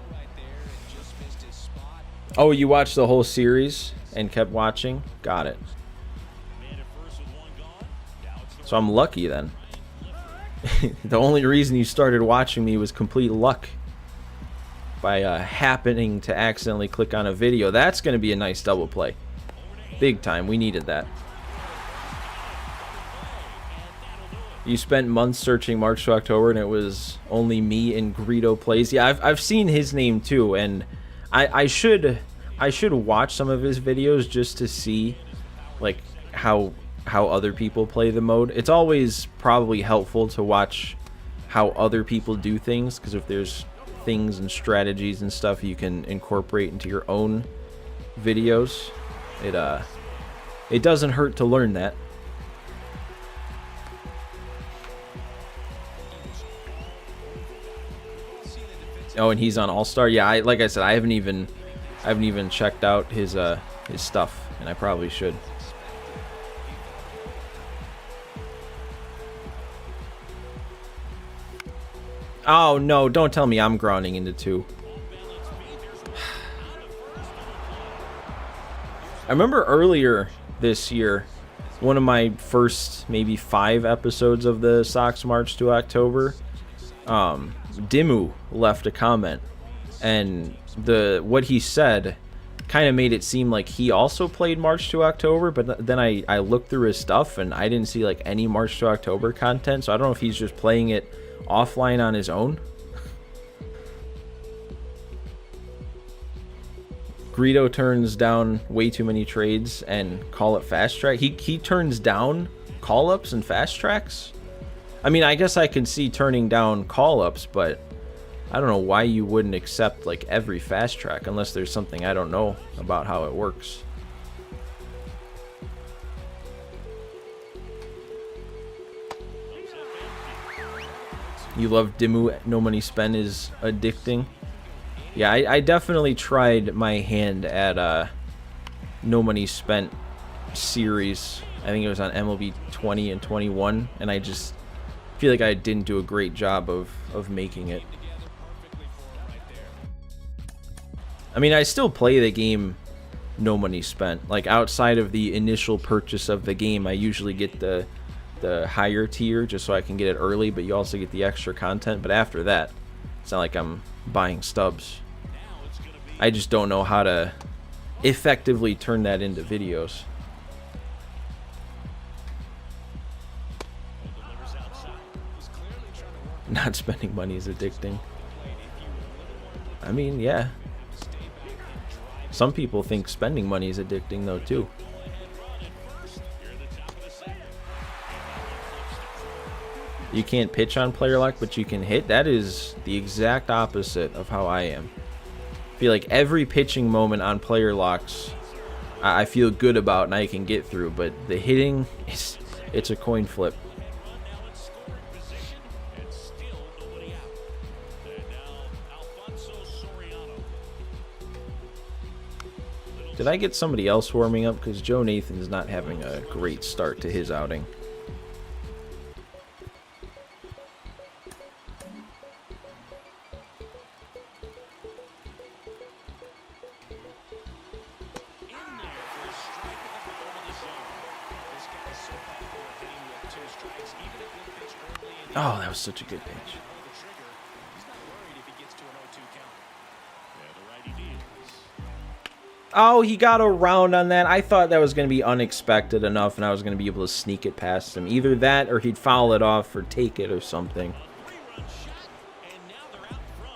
Oh, you watched the whole series and kept watching? Got it. So I'm lucky then. The only reason you started watching me was complete luck. By happening to accidentally click on a video. That's going to be a nice double play. Big time. We needed that. You spent months searching March to October, and it was only me and Greedo Plays. Yeah, I've seen his name too, and I should watch some of his videos just to see like how other people play the mode. It's always probably helpful to watch how other people do things, because if there's things and strategies and stuff you can incorporate into your own videos, it doesn't hurt to learn that. Oh, and he's on All-Star. Yeah, like I said, I haven't even checked out his stuff, and I probably should. Oh no, don't tell me I'm grounding into 2. I remember earlier this year, one of my first maybe 5 episodes of the Sox March to October, Dimu left a comment, and what he said kind of made it seem like he also played March to October, but then I looked through his stuff and I didn't see like any March to October content, so I don't know if he's just playing it offline on his own. Greedo turns down way too many trades and call it fast track. He turns down call ups and fast tracks. I mean, I guess I can see turning down call ups, but I don't know why you wouldn't accept like every fast track unless there's something I don't know about how it works. You love Dimmu, no money spent is addicting. Yeah, I definitely tried my hand at no money spent series. I think it was on MLB 20 and 21, and I just feel like I didn't do a great job of making it. I mean, I still play the game no money spent. Like, outside of the initial purchase of the game, I usually get the higher tier just so I can get it early, but you also get the extra content. But after that, it's not like I'm buying stubs. I just don't know how to effectively turn that into videos. Not spending money is addicting. I mean, yeah. Some people think spending money is addicting though too. You can't pitch on player lock, but you can hit. That is the exact opposite of how I am. I feel like every pitching moment on player locks I feel good about and I can get through, but the hitting, it's a coin flip. Did I get somebody else warming up? Because Joe Nathan's not having a great start to his outing. Oh, that was such a good pitch. Oh, he got around on that. I thought that was going to be unexpected enough and I was going to be able to sneak it past him. Either that or he'd foul it off or take it or something.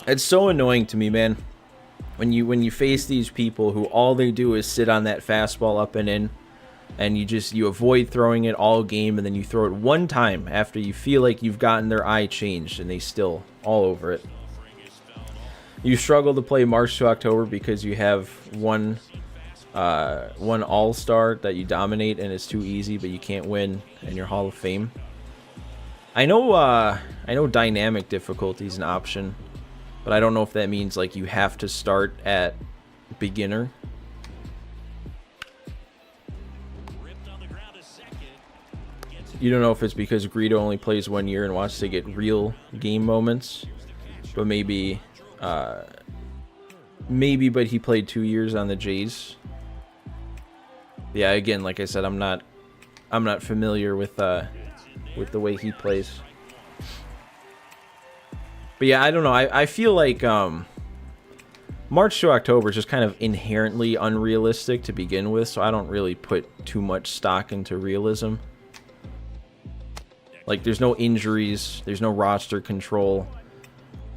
It's so annoying to me, man. When you face these people who all they do is sit on that fastball up and in, and you avoid throwing it all game, and then you throw it one time after you feel like you've gotten their eye changed and they still all over it. You struggle to play March to October because you have one all-star that you dominate and it's too easy, but you can't win in your Hall of Fame. I know dynamic difficulty is an option, but I don't know if that means like you have to start at beginner. You don't know if it's because Greedo only plays 1 year and wants to get real game moments, but maybe but he played 2 years on the Jays. Yeah, again, like I said, I'm not familiar with the way he plays. But yeah, I don't know. I feel like March to October is just kind of inherently unrealistic to begin with, so I don't really put too much stock into realism. Like, there's no injuries, there's no roster control.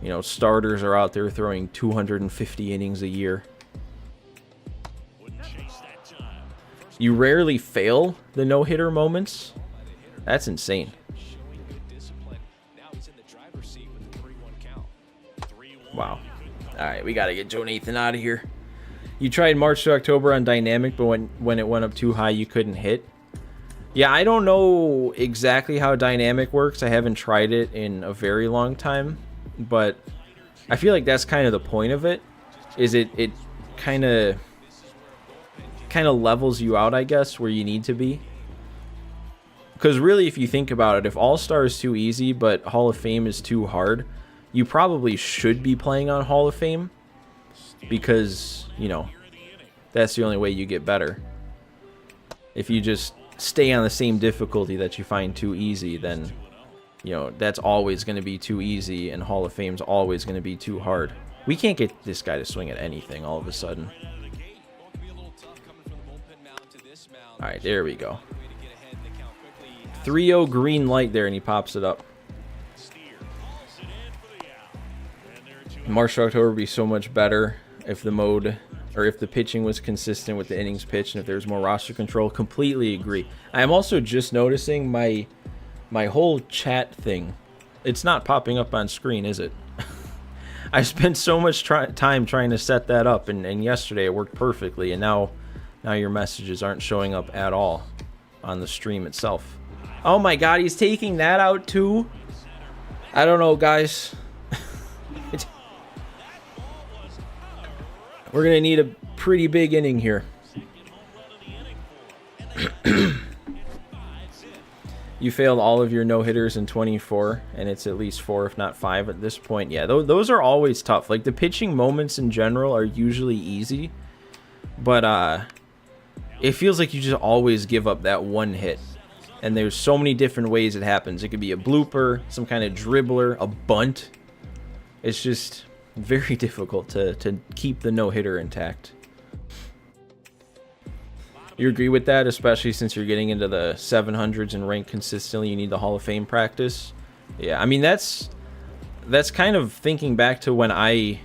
You know, starters are out there throwing 250 innings a year. You rarely fail the no-hitter moments. That's insane. Wow. Alright, we gotta get Joe Nathan out of here. You tried March to October on dynamic, but when it went up too high, you couldn't hit. Yeah, I don't know exactly how dynamic works. I haven't tried it in a very long time, but I feel like that's kind of the point of it. Is it kind of levels you out, I guess, where you need to be. Because really, if you think about it, if All-Star is too easy, but Hall of Fame is too hard, you probably should be playing on Hall of Fame. Because, you know, that's the only way you get better. If you just stay on the same difficulty that you find too easy, then, you know, that's always going to be too easy, and Hall of Fame's always going to be too hard. We can't get this guy to swing at anything all of a sudden. Alright, there we go. 3-0 green light there, and he pops it up. March to October would be so much better if the mode or if the pitching was consistent with the innings pitched and if there was more roster control. Completely agree. I'm also just noticing my whole chat thing. It's not popping up on screen, is it? I spent so much time trying to set that up, and yesterday it worked perfectly, and now your messages aren't showing up at all on the stream itself. Oh my god, he's taking that out too? I don't know, guys. We're going to need a pretty big inning here. You failed all of your no-hitters in 24, and it's at least 4, if not 5 at this point. Yeah, those are always tough. Like, the pitching moments in general are usually easy, but it feels like you just always give up that one hit. And there's so many different ways it happens. It could be a blooper, some kind of dribbler, a bunt. It's just very difficult to keep the no-hitter intact. You agree with that, especially since you're getting into the 700s and rank consistently, you need the Hall of Fame practice? Yeah, I mean, that's kind of thinking back to when I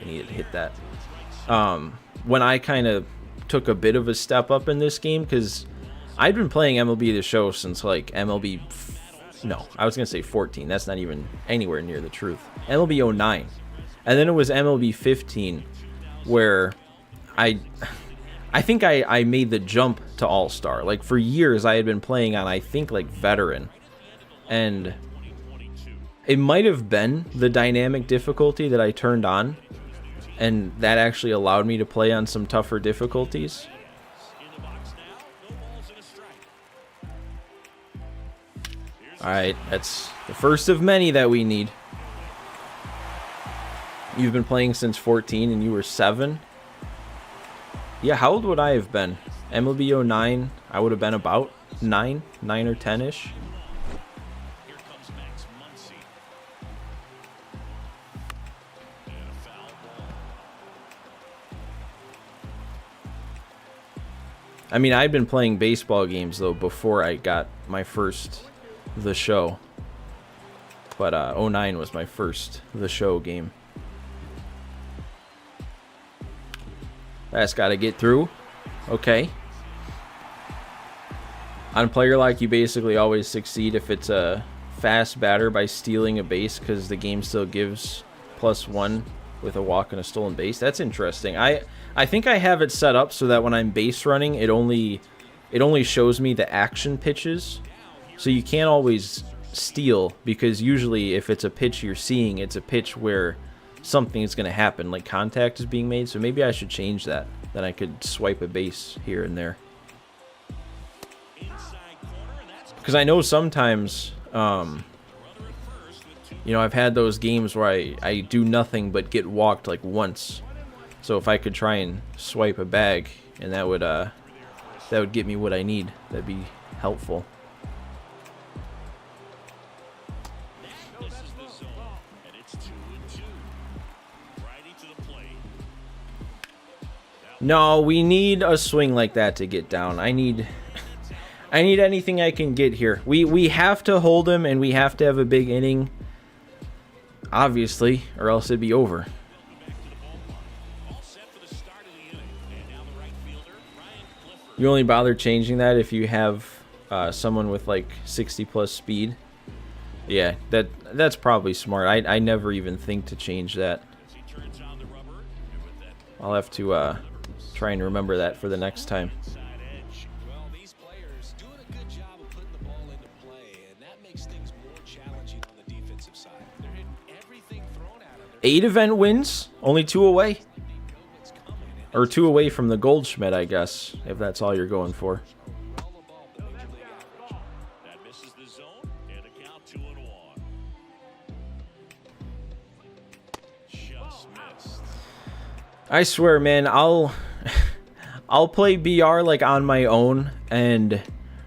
needed to hit that. When I kind of took a bit of a step up in this game, because I'd been playing MLB The Show since, like, MLB... No, I was going to say 14. That's not even anywhere near the truth. MLB 09. And then it was MLB 15 where I think I made the jump to All-Star. Like, for years I had been playing on, I think, like, Veteran. And it might have been the dynamic difficulty that I turned on. And that actually allowed me to play on some tougher difficulties. Alright, that's the first of many that we need. You've been playing since 14 and you were 7? Yeah, how old would I have been? MLB 09, I would have been about 9 or 10-ish. I mean, I'd been playing baseball games, though, before I got my first The Show. But 09 was my first The Show game. That's got to get through. Okay. On Player Like, you basically always succeed if it's a fast batter by stealing a base, because the game still gives +1 with a walk and a stolen base. That's interesting. I think I have it set up so that when I'm base running, it only shows me the action pitches. So you can't always steal, because usually if it's a pitch you're seeing, it's a pitch where something is going to happen, like contact is being made. So maybe I should change that. Then I could swipe a base here and there. Because I know sometimes, you know, I've had those games where I do nothing but get walked like once. So if I could try and swipe a bag, and that would get me what I need, that'd be helpful. No, we need a swing like that to get down. I need anything I can get here. We have to hold him, and we have to have a big inning, obviously, or else it'd be over. You only bother changing that if you have someone with like 60+ speed. Yeah, that's probably smart. I never even think to change that. I'll have to try and remember that for the next time.
Well, these players doing a good job of putting the ball into play, and that makes things more challenging on the defensive side. They're hitting everything thrown at them.
8 event wins, only 2 away. Or 2 away from the Goldschmidt, I guess, if that's all you're going for.
That misses the zone, and a count 2-1. Just missed.
I swear, man, I'll play BR like on my own, and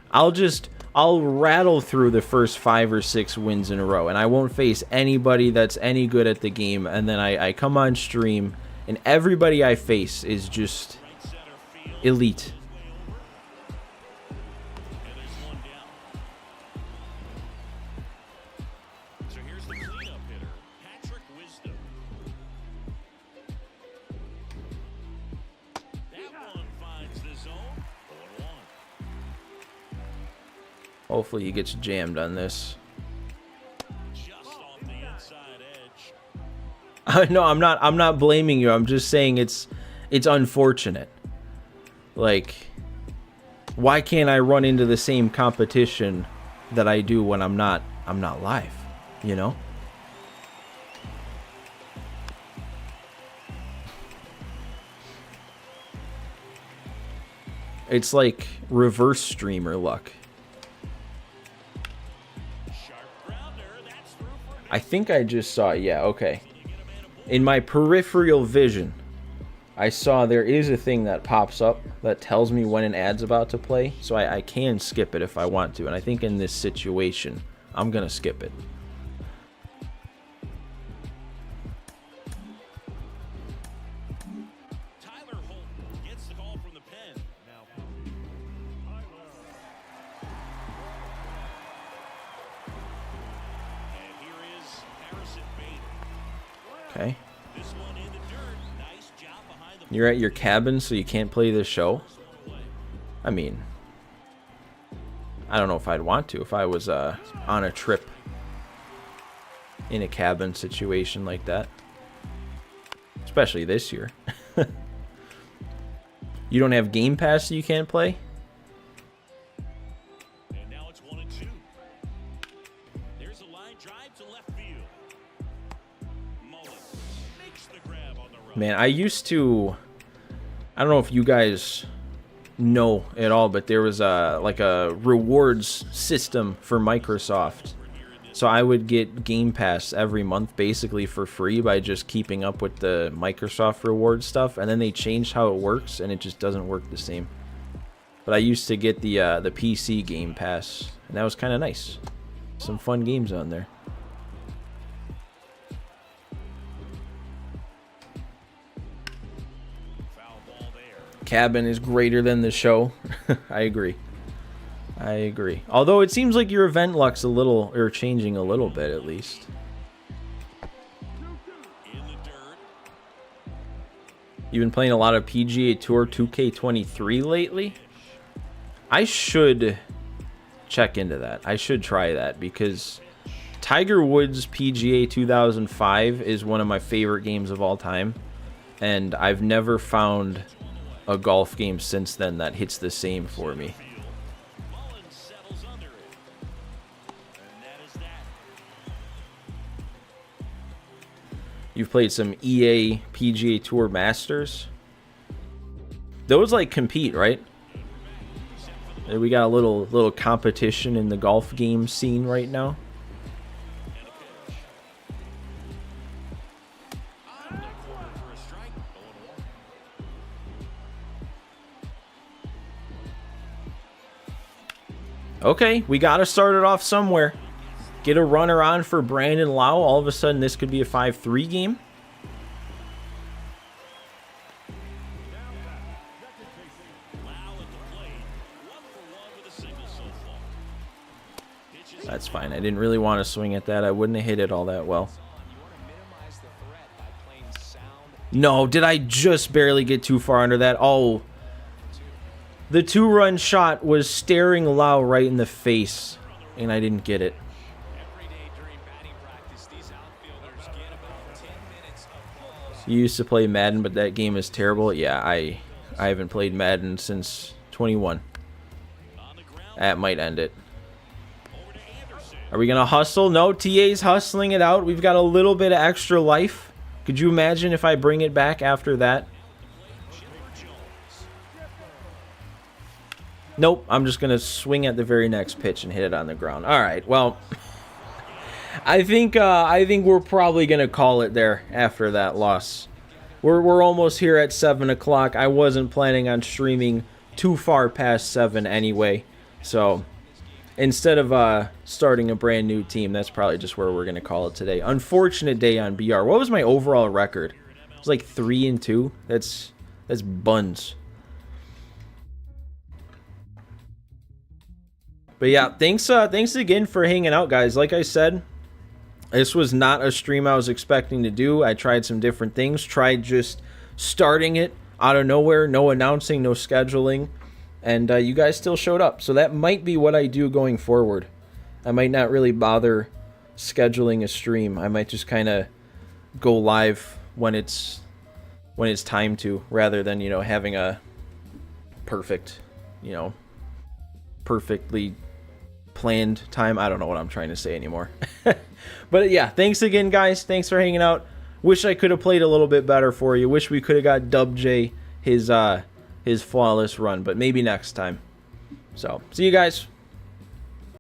I'll rattle through the first 5 or 6 wins in a row, and I won't face anybody that's any good at the game, and then I come on stream, and everybody I face is just elite.
So here's the cleanup hitter, Patrick Wisdom.
Hopefully he gets jammed on this.
Just off the inside edge.
No, I'm not blaming you. I'm just saying it's unfortunate. Like, why can't I run into the same competition that I do when I'm not live, you know? It's like reverse streamer luck.
Sharp grounder. That's through for
I think I just saw it. Yeah, okay. In my peripheral vision, I saw there is a thing that pops up that tells me when an ad's about to play, so I can skip it if I want to. And I think in this situation, I'm going to skip it.
Tyler Holt gets the call from the pen. Now, and here is Harrison Bader.
Okay.
This one in the dirt. Nice job behind the
You're at your cabin, so you can't play this show? I mean, I don't know if I'd want to if I was on a trip in a cabin situation like that. Especially this year. You don't have Game Pass so you can't play?
And now it's 1-2. There's a line drive to left field. Mullen makes the grab on the run.
Man, I used to... I don't know if you guys know at all, but there was like a rewards system for Microsoft. So I would get Game Pass every month basically for free by just keeping up with the Microsoft rewards stuff, and then they changed how it works and it just doesn't work the same. But I used to get the PC Game Pass, and that was kind of nice. Some fun games on there.
Foul ball there.
Cabin is greater than the show. I agree. I agree. Although it seems like your event luck's changing a little bit at least.
In the dirt.
You've been playing a lot of PGA Tour 2K23 lately? I should check into that. I should try that because Tiger Woods PGA 2005 is one of my favorite games of all time. And I've never found a golf game since then that hits the same for me.
Mullen settles under it. And that is that.
You've played some EA PGA Tour Masters. Those like compete, right? We got a little competition in the golf game scene right now.
And a pitch. On the corner for a strike. 0-1.
Okay, we got to start it off somewhere. Get a runner on for Brandon Lau. All of a sudden, this could be a 5-3 game.
Lau at the plate. 1 for 1 with a single so far. Pitches
That's fine. I didn't really want to swing at that. I wouldn't have hit it all that well.
You want to minimize the threat by playing sound.
No, did I just barely get too far under that? Oh, the 2-run shot was staring Lau right in the face, and I didn't get it.
Every day during batting practice, these outfielders get about 10 minutes of balls.
You used to play Madden, but that game is terrible. Yeah, I haven't played Madden since 21.
on the ground.
That might end it.
Over to Anderson.
Are we going to hustle? No, TA's hustling it out. We've got a little bit of extra life. Could you imagine if I bring it back after that?
Chipper Jones.
Nope, I'm just going to swing at the very next pitch and hit it on the ground. All right, well, I think we're probably going to call it there after that loss. We're almost here at 7 o'clock. I wasn't planning on streaming too far past 7 anyway. So instead of starting a brand new team, that's probably just where we're going to call it today. Unfortunate day on BR. What was my overall record? It was like 3-2. That's buns. But yeah, thanks again for hanging out, guys. Like I said, this was not a stream I was expecting to do. I tried some different things. Tried just starting it out of nowhere, no announcing, no scheduling. and you guys still showed up. So that might be what I do going forward. I might not really bother scheduling a stream. I might just kind of go live when it's time to, rather than, you know, having a perfect, you know, perfectly planned time. I don't know what I'm trying to say anymore. But yeah, thanks again, guys. Thanks for hanging out. Wish I could have played a little bit better for you. Wish we could have got Dub J his flawless run, but maybe next time. So, see you guys.